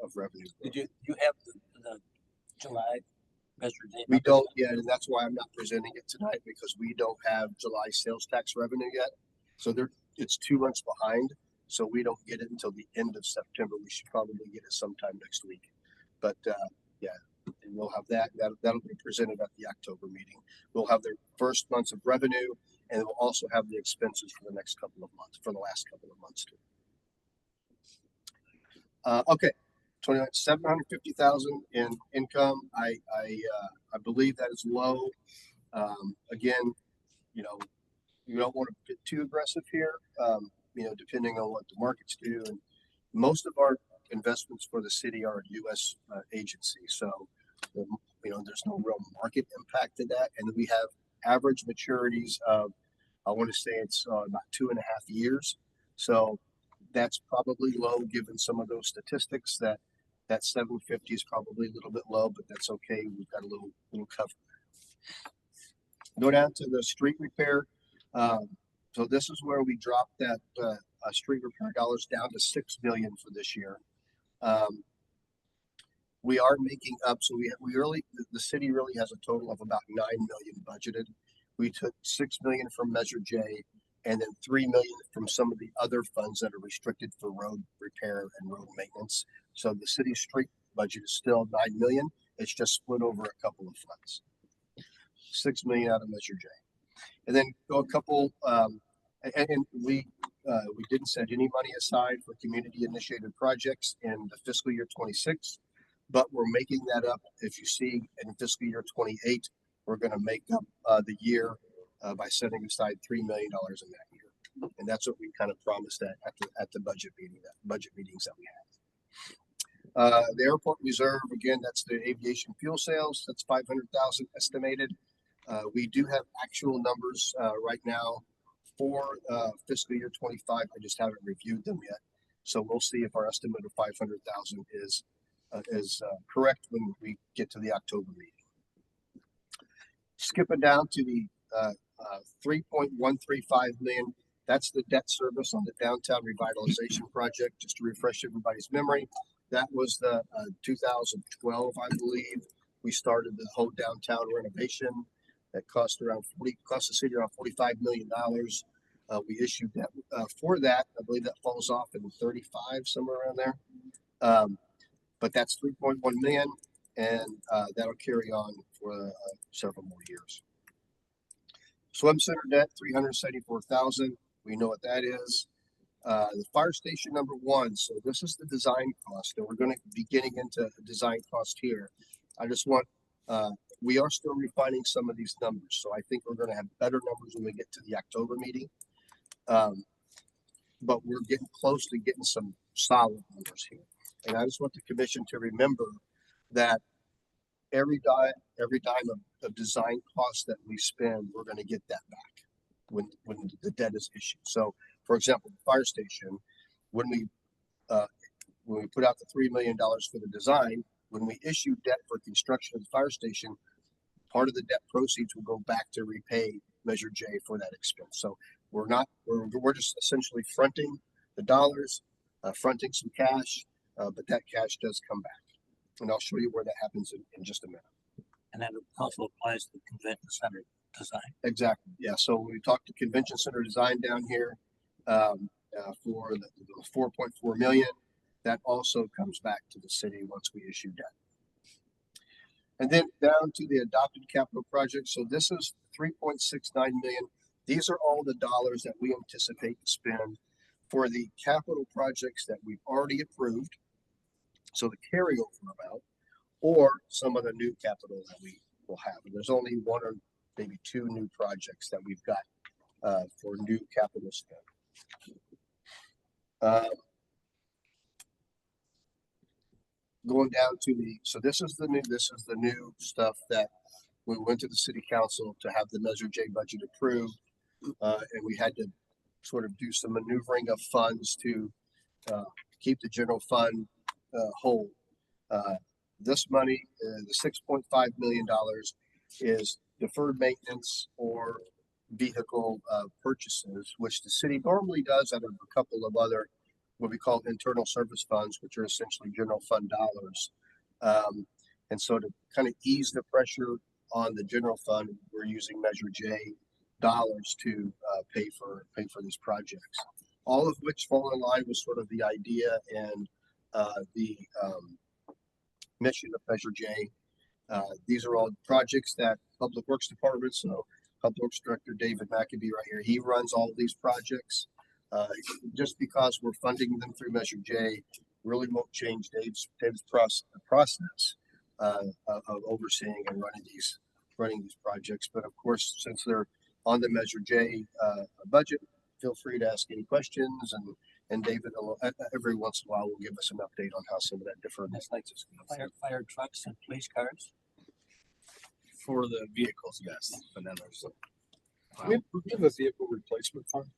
of revenue. Did you have the July measure date? We don't yet, and that's why I'm not presenting it tonight, because we don't have July sales tax revenue yet. So it's 2 months behind. So we don't get it until the end of September. We should probably get it sometime next week. But and we'll have that'll be presented at the October meeting. We'll have the first months of revenue, and we'll also have the expenses for the next couple of months, for the last couple of months too. Okay, 750,000 in income. I believe that is low. Again, you don't want to get too aggressive here. Depending on what the markets do, and most of our investments for the city are U.S. agencies, so there's no real market impact to that. And we have average maturities of, I want to say it's about 2.5 years. So that's probably low given some of those statistics. That 750 is probably a little bit low, but that's okay. We've got a little cover. Go down to the street repair. So this is where we dropped that street repair dollars down to 6 million for this year. We are making up, so the city really has a total of about 9 million budgeted. We took 6 million from Measure J, and then 3 million from some of the other funds that are restricted for road repair and road maintenance. So the city street budget is still 9 million. It's just split over a couple of funds. 6 million out of Measure J, and then go a couple. And we didn't set any money aside for community initiated projects in the fiscal year 26, but we're making that up. If you see in fiscal year 28, we're going to make up the year by setting aside $3 million in that year, and that's what we kind of promised at the budget meetings that we had. The airport reserve, again, that's the aviation fuel sales. That's 500,000 estimated. We do have actual numbers right now for fiscal year 25. I just haven't reviewed them yet, so we'll see if our estimate of 500,000 is correct when we get to the October meeting. Skipping down to the 3.135 million. That's the debt service on the downtown revitalization project. Just to refresh everybody's memory, that was the 2012, I believe. We started the whole downtown renovation. That cost the city around $45 million. We issued that for that. I believe that falls off in 35, somewhere around there. But that's 3.1 million. and that'll carry on for several more years. Swim center debt, 374,000. We know what that is. The fire station number 1. So this is the design cost, and we're going to be getting into design cost here. I just want, we are still refining some of these numbers, so I think we're going to have better numbers when we get to the October meeting. But we're getting close to getting some solid numbers here. And I just want the commission to remember that every dime of design costs that we spend, we're going to get that back when the debt is issued. So, for example, the fire station, when we put out the $3 million for the design, when we issue debt for construction of the fire station, part of the debt proceeds will go back to repay Measure J for that expense. So we're just essentially fronting the dollars, fronting some cash, but that cash does come back. And I'll show you where that happens in just a minute. And that also applies to the convention center design. Exactly. Yeah. So we talked to convention center design down here for the 4.4 million. That also comes back to the city once we issue debt. And then down to the adopted capital projects. So this is 3.69 million. These are all the dollars that we anticipate to spend for the capital projects that we've already approved. So the carryover amount, or some of the new capital that we will have. And there's only 1 or maybe 2 new projects that we've got for new capital spend. Going down to so this is the new stuff that we went to the city council to have the Measure J budget approved, and we had to sort of do some maneuvering of funds to keep the general fund whole. This money, the $6.5 million, is deferred maintenance or vehicle purchases, which the city normally does out of a couple of other what we call internal service funds, which are essentially general fund dollars. And so to kind of ease the pressure on the general fund, we're using Measure J dollars to pay for these projects, all of which fall in line with sort of the idea and the mission of Measure J. These are all projects that Public Works Department, so Public Works Director David McAbee right here, he runs all of these projects. Just because we're funding them through Measure J really won't change Dave's process of overseeing and running these projects. But of course, since they're on the Measure J budget, feel free to ask any questions, and David every once in a while will give us an update on how some of that deferred That's like fire trucks and police cars. For the vehicles, yes, and then there's We have a vehicle replacement fund.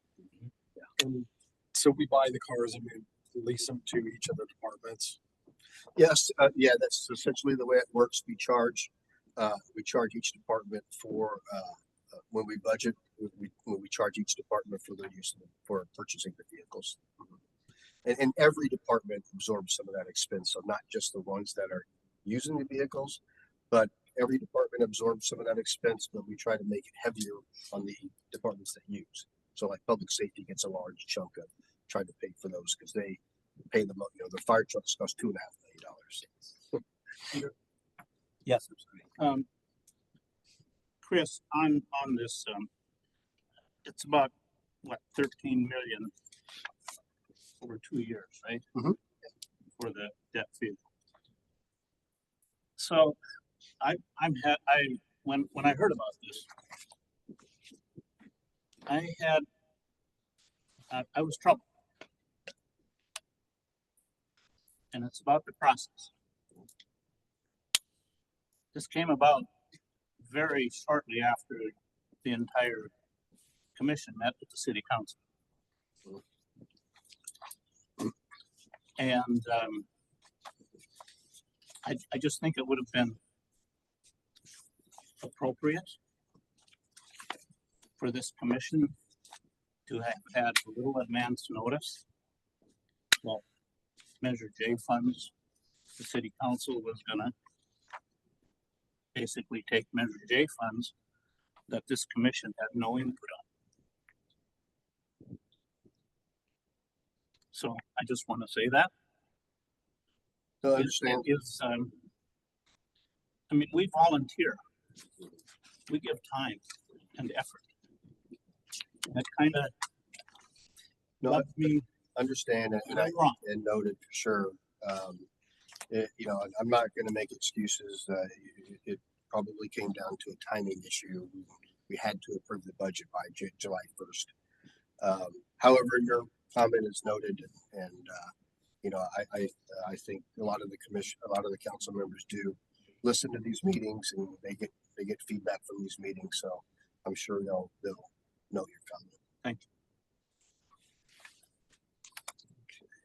And so we buy the cars and we lease them to each of the departments. Yes, yeah, that's essentially the way it works. We charge each department for when we budget. We charge each department for their use for purchasing the vehicles, and every department absorbs some of that expense. So not just the ones that are using the vehicles, but every department absorbs some of that expense. But we try to make it heavier on the departments that use. So like public safety gets a large chunk of trying to pay for those because they pay them, the fire trucks cost $2.5 million. Yes, I'm sorry. Chris, on this, it's about what, 13 million over 2 years, right? Mhm. For the debt fee. So when I heard about this, I was troubled. And it's about the process. This came about very shortly after the entire commission met with the city council. And I just think it would have been appropriate for this commission to have had a little advance notice. Well, Measure J funds, the city council was gonna basically take Measure J funds that this commission had no input on. So I just want to say that. So I understand. I mean, we volunteer. We give time and effort. That kind of No, left me, understand and I'm wrong. and noted for sure. You know, I'm not gonna make excuses. It probably came down to a timing issue. We had to approve the budget by July 1st. However, your comment is noted and, you know, I think a lot of the council members do listen to these meetings and they get feedback from these meetings. So I'm sure they'll know your comment. Thank you.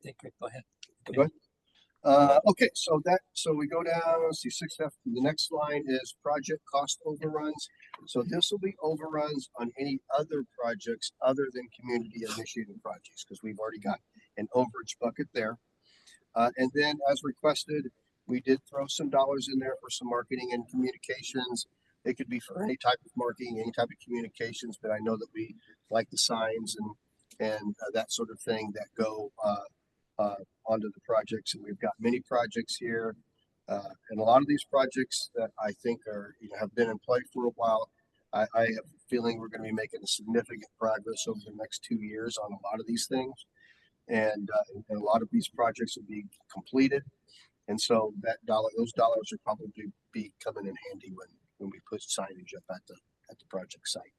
Take it, go ahead. Go ahead. Okay, so we go down, let's see, 6F, the next line is project cost overruns. So this will be overruns on any other projects other than community initiated projects, because we've already got an overage bucket there. And then as requested, we did throw some dollars in there for some marketing and communications. It could be for any type of marketing, any type of communications, but I know that we like the signs and that sort of thing that go, onto the projects, and we've got many projects here, and a lot of these projects that I think are, you know, have been in play for a while. I have a feeling we're going to be making a significant progress over the next 2 years on a lot of these things, and a lot of these projects will be completed, and so those dollars will probably be coming in handy when we put signage up at the project site.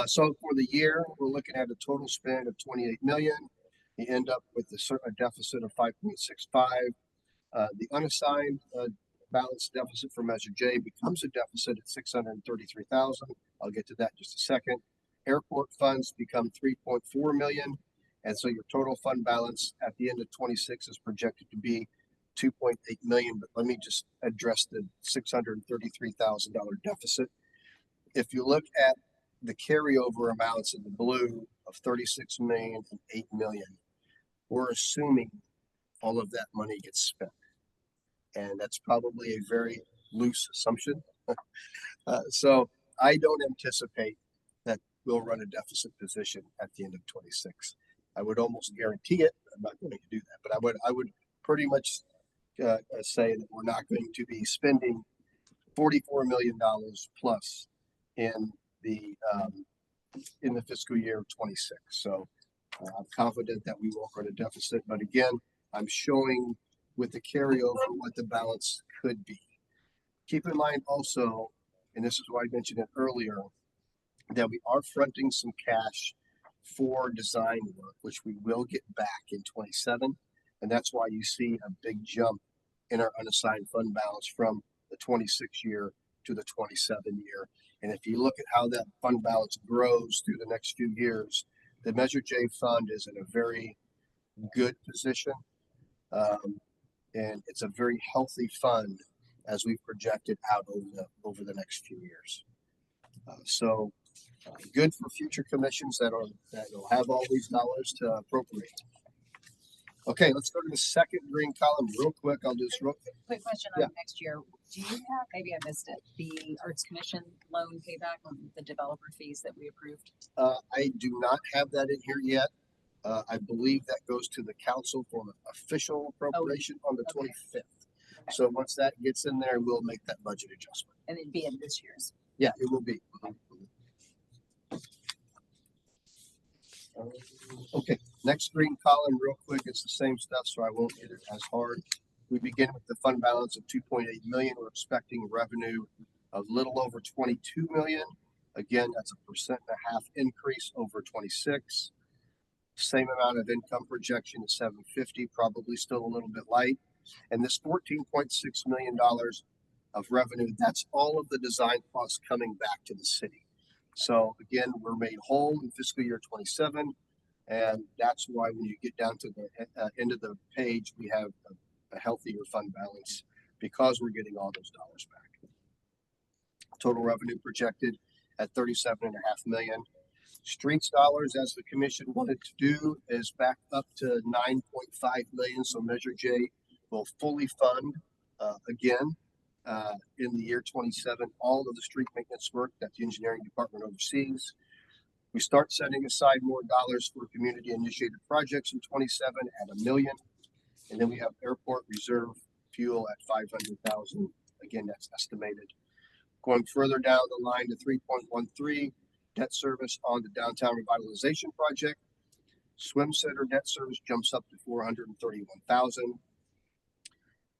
So for the year, we're looking at a total spend of 28 million. You end up with a deficit of 5.65. The unassigned balance deficit for Measure J becomes a deficit at 633,000. I'll get to that in just a second. Airport funds become 3.4 million. And so your total fund balance at the end of 26 is projected to be 2.8 million. But let me just address the $633,000 deficit. If you look at the carryover amounts in the blue of 36 million and 8 million, we're assuming all of that money gets spent. And that's probably a very loose assumption. So I don't anticipate that we'll run a deficit position at the end of 26. I would almost guarantee it. I'm not going to do that, but I would pretty much say that we're not going to be spending $44 million plus in the fiscal year of 26. So I'm confident that we won't run a deficit, but again, I'm showing with the carryover what the balance could be. Keep in mind also, and this is why I mentioned it earlier, that we are fronting some cash for design work, which we will get back in 27. And that's why you see a big jump in our unassigned fund balance from the 26 year to the 27 year. And if you look at how that fund balance grows through the next few years, the Measure J fund is in a very good position. And it's a very healthy fund as we project it out over the next few years. So good for future commissions that will have all these dollars to appropriate. Okay, let's go to the second green column real quick. I'll do this real quick. Quick question on next year. Do you have, maybe I missed it, the Arts Commission loan payback on the developer fees that we approved? I do not have that in here yet. I believe that goes to the council for an official appropriation on the 25th. So once that gets in there, we'll make that budget adjustment. And it'd be in this year's. Yeah, it will be. Okay, next green column real quick. It's the same stuff, so I won't hit it as hard. We begin with the fund balance of 2.8 million. We're expecting revenue of little over 22 million. Again, that's a 1.5% increase over 26. Same amount of income projection is 750, probably still a little bit light. And this $14.6 million of revenue, that's all of the design costs coming back to the city. So again, we're made whole in fiscal year 27. And that's why when you get down to the end of the page, we have a healthier fund balance because we're getting all those dollars back. Total revenue projected at 37.5 million. Streets dollars, as the commission wanted to do, is back up to 9.5 million. So Measure J will fully fund again in the year 27 all of the street maintenance work that the engineering department oversees. We start setting aside more dollars for community initiated projects in 27 at $1 million. And then we have airport reserve fuel at 500,000. Again, that's estimated. Going further down the line to 3.13, debt service on the downtown revitalization project. Swim center debt service jumps up to 431,000.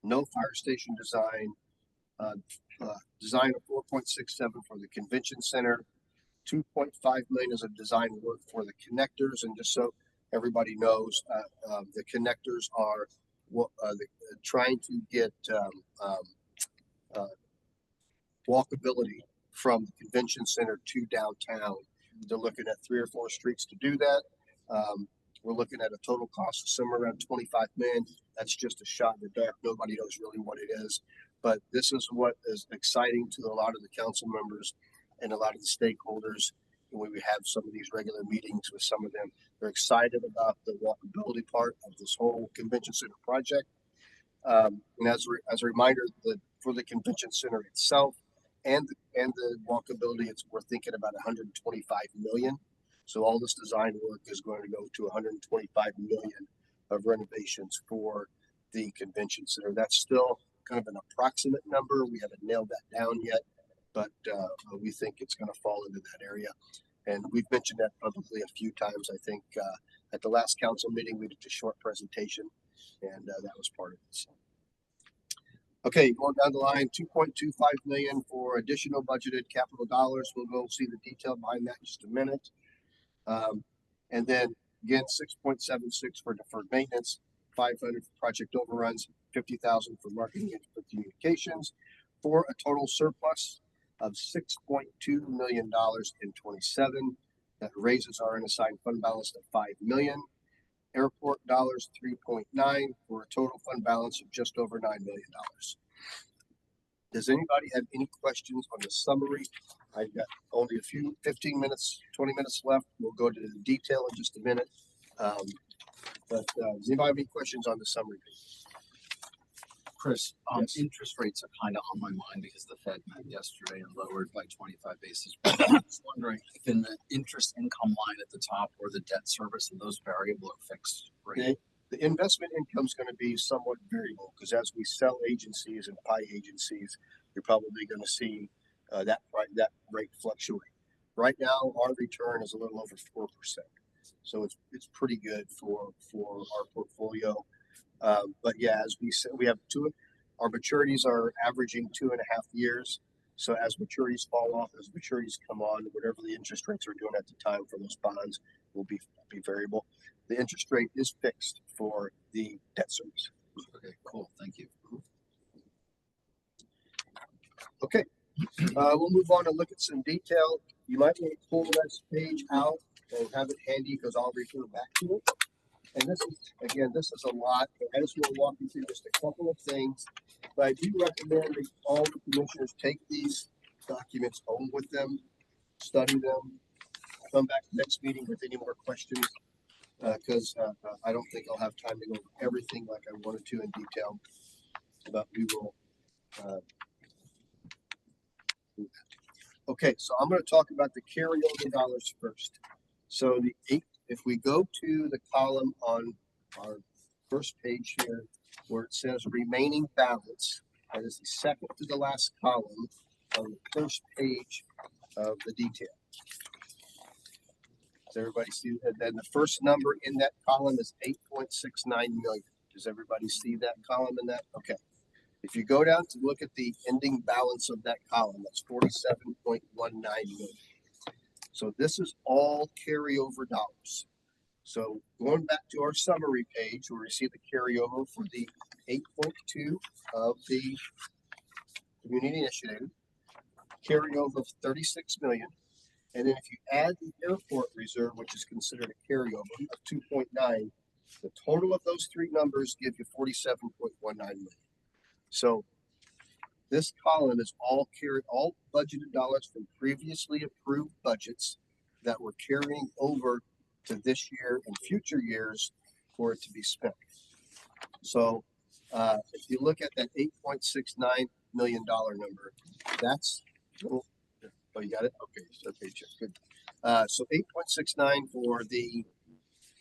No fire station design. Design of 4.67 for the convention center. 2.5 million is a design work for the connectors, and just so everybody knows, the connectors are trying to get walkability from the convention center to downtown. They're looking at 3 or 4 streets to do that. We're looking at a total cost of somewhere around 25 million. That's just a shot in the dark. Nobody knows really what it is, but this is what is exciting to a lot of the council members and a lot of the stakeholders. And when we have some of these regular meetings with some of them, they're excited about the walkability part of this whole convention center project. And as a reminder, for the convention center itself and the walkability, we're thinking about 125 million. So all this design work is going to go to 125 million of renovations for the convention center. That's still kind of an approximate number. We haven't nailed that down yet, but we think it's going to fall into that area. And we've mentioned that publicly a few times. I think at the last council meeting, we did a short presentation, and that was part of it. So. Okay, going down the line, 2.25 million for additional budgeted capital dollars. We'll go see the detail behind that in just a minute. And then again, 6.76 for deferred maintenance, 500 for project overruns, 50,000 for marketing and for communications, for a total surplus of $6.2 million in 27. That raises our unassigned fund balance to 5 million. Airport dollars 3.9 for a total fund balance of just over $9 million. Does anybody have any questions on the summary? I've got only 15 minutes, 20 minutes left. We'll go to the detail in just a minute. Does anybody have any questions on the summary? Chris, Yes. interest rates are kind of on my mind because the Fed met yesterday and lowered by 25 basis points. I was wondering if in the interest income line at the top or the debt service, are those variable or fixed rate? The investment income is going to be somewhat variable because as we sell agencies and buy agencies, you're probably going to see that rate fluctuate. Right now, our return is a little over 4%, so it's pretty good for our portfolio. But yeah, as we said, we have our maturities are averaging 2.5 years. So as maturities fall off, as maturities come on, whatever the interest rates are doing at the time for those bonds will be variable. The interest rate is fixed for the debt service. Okay, cool. Thank you. Okay, we'll move on and look at some detail. You might want to pull this page out and have it handy because I'll refer back to it. And this is a lot. I just want to walk you through just a couple of things. But I do recommend that all the commissioners take these documents home with them, study them, come back next meeting with any more questions. Because I don't think I'll have time to go over everything like I wanted to in detail. But we will. Okay, so I'm going to talk about the carryover dollars first. So if we go to the column on our first page here, where it says remaining balance, that is the second to the last column on the first page of the detail. Does everybody see that? Then the first number in that column is 8.69 million. Does everybody see that column in that? Okay. If you go down to look at the ending balance of that column, that's 47.19 million. So this is all carryover dollars. So going back to our summary page where we see the carryover for the 8.2 of the community initiative, carryover of 36 million. And then if you add the airport reserve, which is considered a carryover of 2.9, the total of those three numbers give you 47.19 million. So this column is all budgeted dollars from previously approved budgets that we're carrying over to this year and future years for it to be spent. So if you look at that $8.69 million number, that's oh, you got it? Okay, so good. So 8.69 for the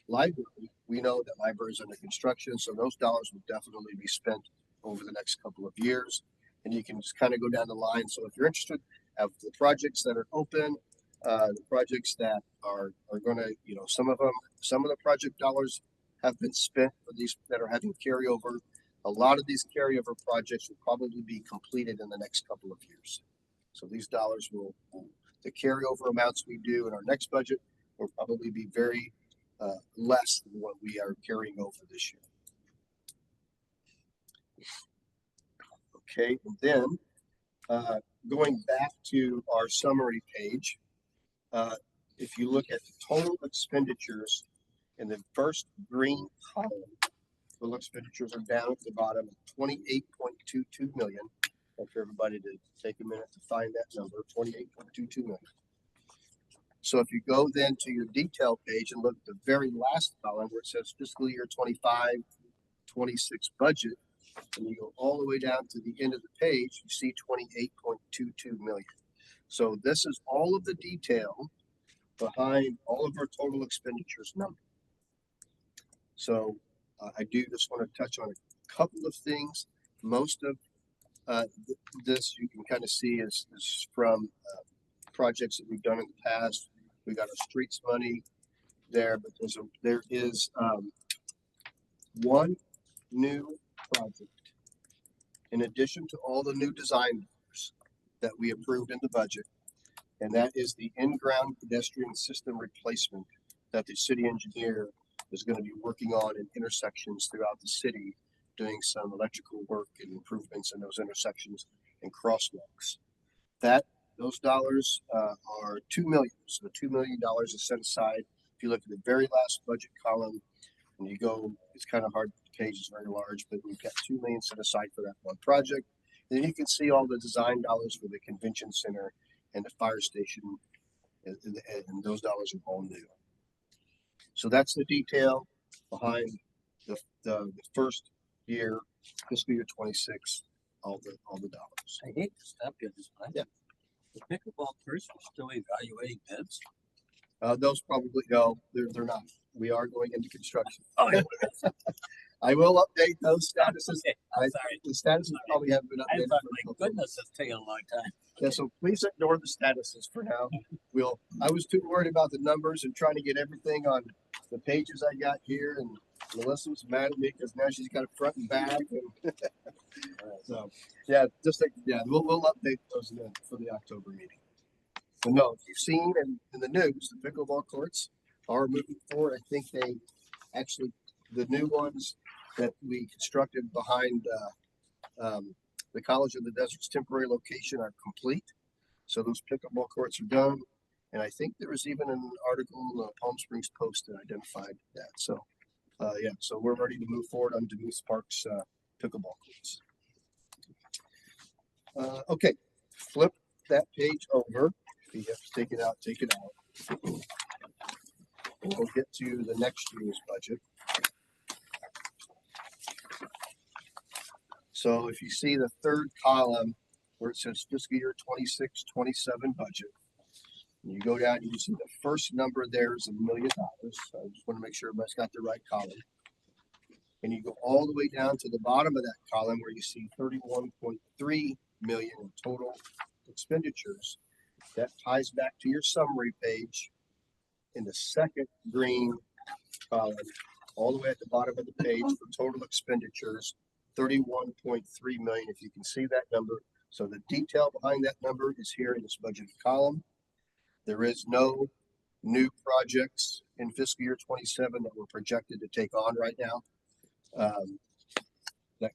library. We know that library is under construction, so those dollars will definitely be spent over the next couple of years. And you can just kind of go down the line. So if you're interested, of the projects that are open, the projects that are gonna, you know, some of the project dollars have been spent for these that are having carryover. A lot of these carryover projects will probably be completed in the next couple of years. So these dollars the carryover amounts we do in our next budget will probably be very less than what we are carrying over this year. Okay, and then going back to our summary page, if you look at the total expenditures in the first green column, total expenditures are down at the bottom at 28.22 million. I'd like for everybody to take a minute to find that number, 28.22 million. So if you go then to your detail page and look at the very last column where it says fiscal year 25-26 budget, and you go all the way down to the end of the page, you see 28.22 million. So this is all of the detail behind all of our total expenditures number. So I do just want to touch on a couple of things. Most of this you can kind of see is from projects that we've done in the past. We got our streets money there, but there is one new project in addition to all the new design that we approved in the budget, and that is the in-ground pedestrian system replacement that the city engineer is going to be working on in intersections throughout the city, doing some electrical work and improvements in those intersections and crosswalks. Those dollars are $2 million. So the $2 million is set aside. If you look at the very last budget column and you go, it's kind of hard, the page is very large, but we've got $2 million set aside for that one project. And then you can see all the design dollars for the convention center and the fire station, and those dollars are all new. So that's the detail behind the first year, fiscal year 26, all the dollars. I hate to stop you this time. Yeah. The pickleball course is still evaluating bids. Those probably, no, they're not. We are going into construction. Oh, yeah. I will update those statuses. Okay, I'm sorry. The statuses probably haven't been I updated. thought, for a my couple of goodness, it's taking a long time. Yeah, so please ignore the statuses for now. I was too worried about the numbers and trying to get everything on the pages I got here, and Melissa was mad at me because now she's got it front and back. And so, yeah, we'll update those for the October meeting. So no, if you've seen in the news, the pickleball courts are moving forward. I think the new ones that we constructed behind the College of the Desert's temporary location are complete. So those pickleball courts are done. And I think there was even an article in the Palm Springs Post that identified that. So, so we're ready to move forward on Denise Park's pickleball courts. Okay, flip that page over. If you have to take it out, take it out. And we'll get to the next year's budget. So if you see the third column where it says fiscal year 26-27 budget, and you go down, you see the first number there is $1 million. So I just want to make sure everybody's got the right column. And you go all the way down to the bottom of that column where you see 31.3 million in total expenditures. That ties back to your summary page in the second green column, all the way at the bottom of the page for total expenditures, 31.3 million, if you can see that number. So the detail behind that number is here in this budget column. There is no new projects in fiscal year 27 that we're projected to take on right now. That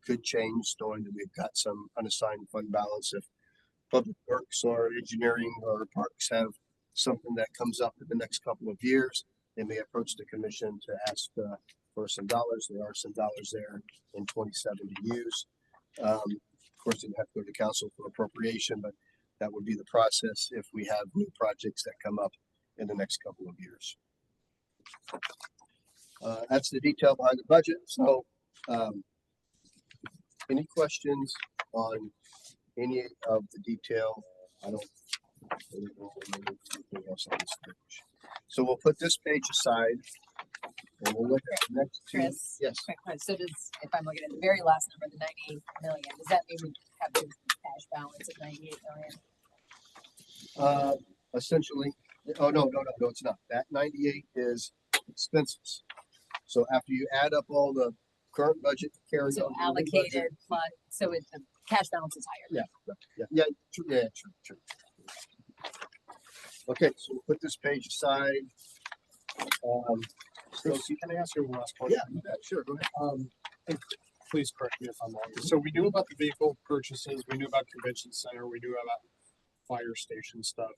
could change, knowing that we've got some unassigned fund balance. If public works or engineering or parks have something that comes up in the next couple of years, they may approach the commission to ask for some dollars. There are some dollars there in 27 to use. Of course, you'd have to go to council for appropriation, but that would be the process if we have new projects that come up in the next couple of years. That's the detail behind the budget. So, any questions on any of the detail? I don't really know anything else on this page. So we'll put this page aside And we'll look at the next two. Chris? Yes. Quick question. So does, if I'm looking at the very last number, the 98 million, does that mean we have the cash balance of 98 million? Essentially, oh, no, it's not. That 98 is expenses. So after you add up all the current budget carry. So allocated plus, so it's the cash balance is higher. True. Okay, so we'll put this page aside. Chris, can I ask you one last Yeah, question? sure, go ahead. And please correct me if I'm wrong. So we knew about the vehicle purchases, we knew about convention center, we knew about fire station stuff.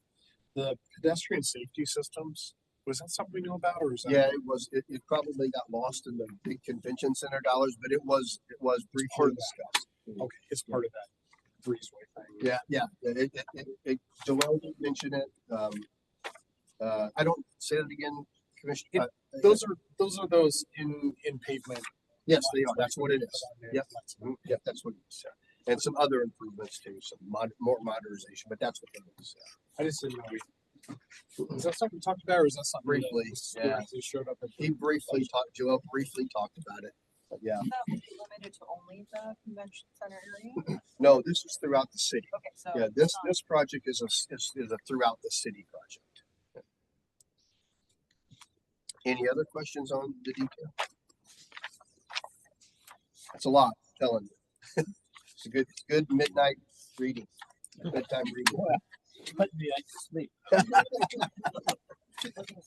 The pedestrian safety systems, was that something we knew about, or is that? Yeah, it probably got lost in the big convention center dollars, but it was briefly part of discussed. Okay, it's part of that breezeway thing. Joelle did mention it. I don't say it again, Commissioner. Those are those in pavement. Yes, they are. That's what it is. Yep. Yep, that's what it is. Yeah. And some other improvements too, some more modernization, but that's what it is. I just didn't know. Is that something we talked about, or is that something Briefly, yeah. He showed up at Joelle briefly talked about it. But yeah. That would be limited to only the convention center area? No, this is throughout the city. Okay, so. Yeah, it's not- this project is a throughout the city project. Any other questions on the detail? That's a lot, I'm telling you. It's a good midnight reading, bedtime reading. Put me to sleep.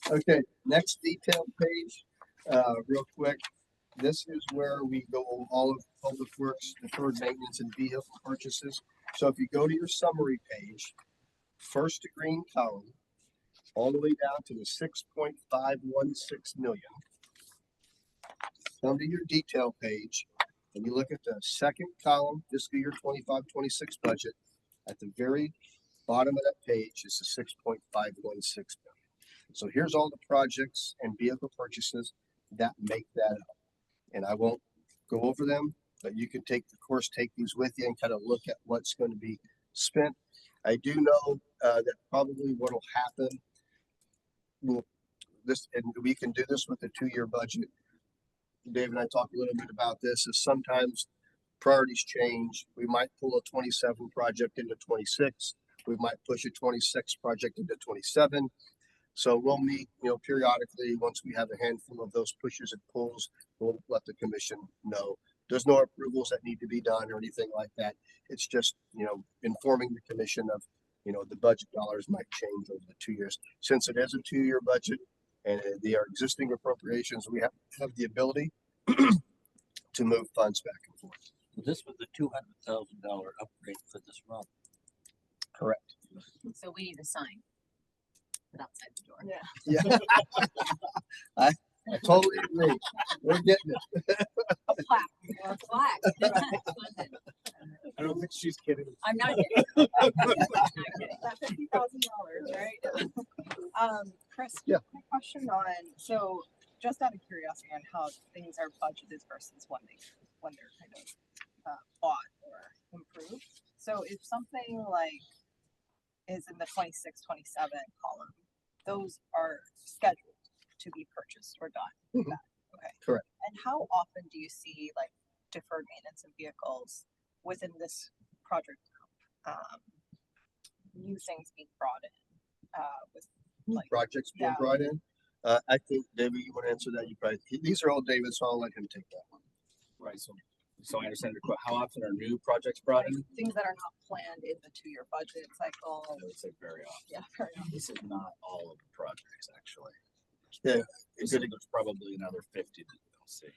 Okay, next detail page, real quick. This is where we go over all of Public Works, deferred maintenance and vehicle purchases. So if you go to your summary page, first green column, all the way down to the 6.516 million. Come to your detail page and you look at the second column, fiscal year 25-26 budget. At the very bottom of that page is the 6.516 million. So here's all the projects and vehicle purchases that make that up. And I won't go over them, but you can take these with you and kind of look at what's going to be spent. I do know that probably what will happen and we can do this with the 2-year budget. Dave and I talked a little bit about this, is sometimes priorities change. We might pull a 27 project into 26. We might push a 26 project into 27. So we'll meet, periodically. Once we have a handful of those pushes and pulls, we'll let the commission know. There's no approvals that need to be done or anything like that. It's just, informing the commission of, the budget dollars might change over the 2 years. Since it is a 2-year budget and they are existing appropriations, we have the ability to move funds back and forth. This was the $200,000 upgrade for this room. Correct. So we need a sign. Put outside the door. Yeah. Yeah. I totally agree. We're getting it. A plaque. Or a plaque. I don't think she's kidding. I'm not kidding. I'm not kidding. That $50,000, right? Chris, Yeah. my question on, so just out of curiosity on how things are budgeted versus when they're kind of bought or improved. So if something like is in the 26, 27 column, those are scheduled to be purchased or done. Mhm. Okay. Correct. And how often do you see like deferred maintenance and vehicles within this project? New things being brought in with like Projects being Yeah. brought in. I think, David, you want to answer that? These are all David, so I'll let him take that one. Right, so I understand your question. How often are new projects brought in? things that are not planned in the 2-year budget cycle. I would say very often. Yeah, fair enough. This is not all of the projects, actually. Yeah, So there's probably another 50 that you don't see.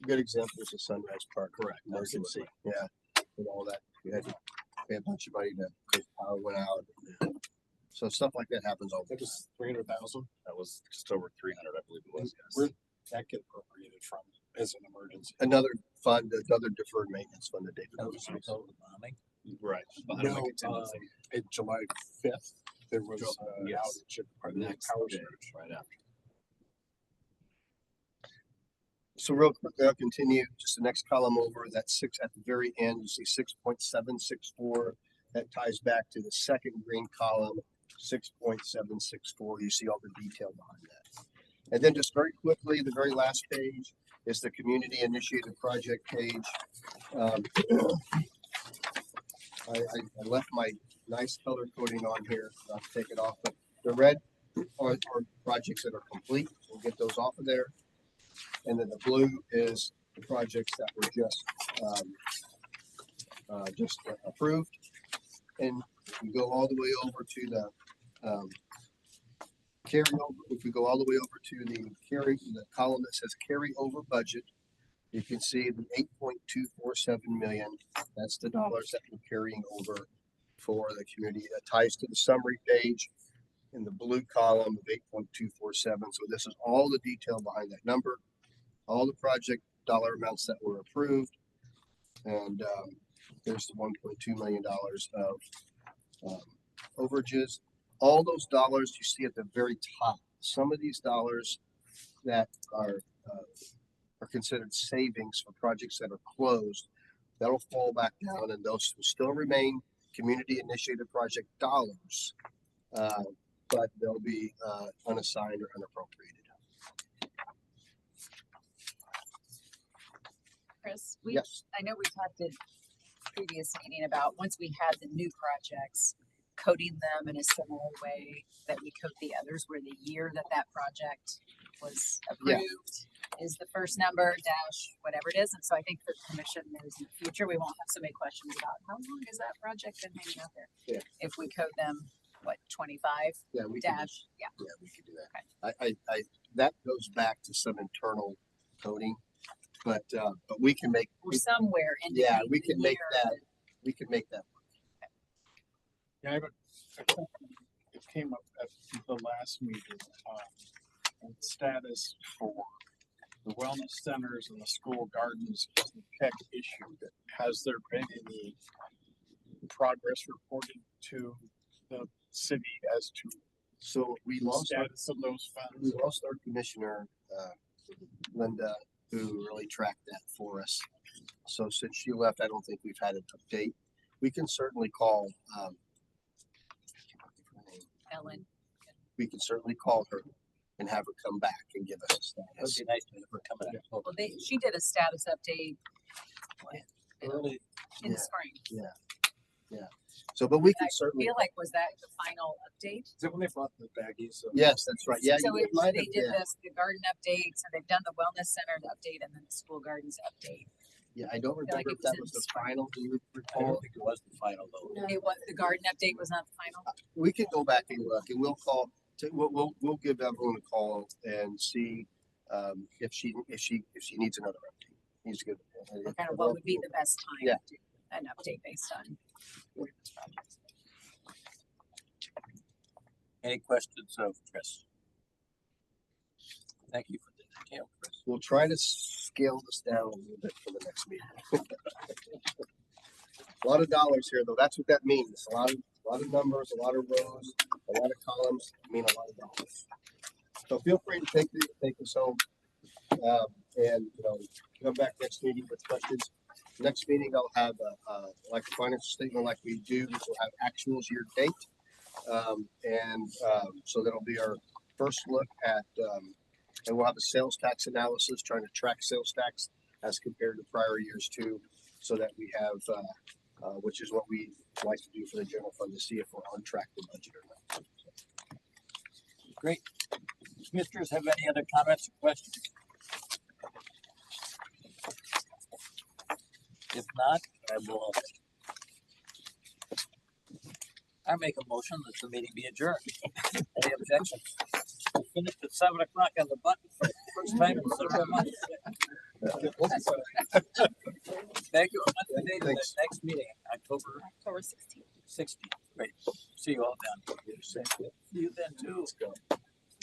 good example is the Sunrise Park. Correct, Emergency, yeah, and all that. We had to pay a bunch of money because power went out. So stuff like that happens all the That time. was 300,000. That was just over 300, I believe it was, Where yes. that get appropriated from as an emergency? Another fund, another deferred maintenance fund that David. That was knows. the result of the bombing. Right. Behind my No, contingency. in July 5th, there was Yes. outage at the Next power day, surge. right after. So real quickly, I'll continue, just the next column over, that six, at the very end, you see 6.764. That ties back to the second green column, 6.764. You see all the detail behind that. And then just very quickly, the very last page is the community initiated project page. Um, I left my nice color coding on here, not to take it off, but the red are projects that are complete. We'll get those off of there. And then the blue is the projects that were just approved. And we go all the way over to the carryover. If we go all the way over to the column that says carry over budget, you can see the 8.247 million. That's the dollars that we're carrying over for the community. That ties to the summary page in the blue column of 8.247. So this is all the detail behind that number, all the project dollar amounts that were approved, and there's the 1.2 million dollars of overages. All those dollars you see at the very top. Some of these dollars that are considered savings for projects that are closed, that'll fall back down, and those will still remain community initiated project dollars, but they'll be unassigned or unappropriated. Chris, Yes. I know we talked in previous meeting about once we had the new projects, coding them in a similar way that we code the others, where the year that that project was approved is the first number dash whatever it is. And so I think for the commission, there's in the future, we won't have so many questions about how long has that project been hanging out there? Yeah. If we code them, what, 25 Yeah, we can, dash? Yeah. yeah, we can do that. I that goes back to some internal coding, but we can make, Or somewhere in yeah, we can make that, we can make that. Yeah, I have a question. It came up at the last meeting, and status for the wellness centers and the school gardens is the tech issue. Has there been any progress reported to the city as to So we the lost our, status of those we funds? lost our commissioner, Linda, who really tracked that for us. So since she left, I don't think we've had an update. We can certainly call, Ellen. we can certainly call her and have her come back and give us a It would status. be nice to have her come in. Well, she did a status update Early, in the Yeah. spring. So, but we I can certainly, feel like, was that the final update? Is it when they bought the baggies? So yes, that's right. Yeah, So you it, might they have, did yeah. this, the garden update, so they've done the wellness center update and then the school gardens update. Yeah, I don't like remember it if that was was in the spring. final, do you I recall? don't think it was the final though. It was, the garden update was not the final? We can go back and look, and we'll call, we'll give Evelyn a call and see, if she needs another update. Needs to give. Or kind of what would be the best time Yeah. to do an update based on where this project's Any questions of Chris? Thank you for the detail, Chris. We'll try to scale this down a little bit for the next meeting. A lot of dollars here, though. That's what that means. A lot of numbers, a lot of rows, a lot of columns mean a lot of dollars. So feel free to take this home, and come back next meeting with questions. Next meeting, I'll have like a financial statement like we do. We'll have actuals year to date, so that'll be our first look at. And we'll have a sales tax analysis trying to track sales tax as compared to prior years too, so that we have, which is what we like to do for the general fund to see if we're on track to budget or not. Great. Commissioners have any other comments or questions? If not, I make a motion that the meeting be adjourned. Any objections? We finished at 7 o'clock on the button for the first time in several months. Thank you. Thanks. Next meeting, October October 16th. 16th. Great. See you all then.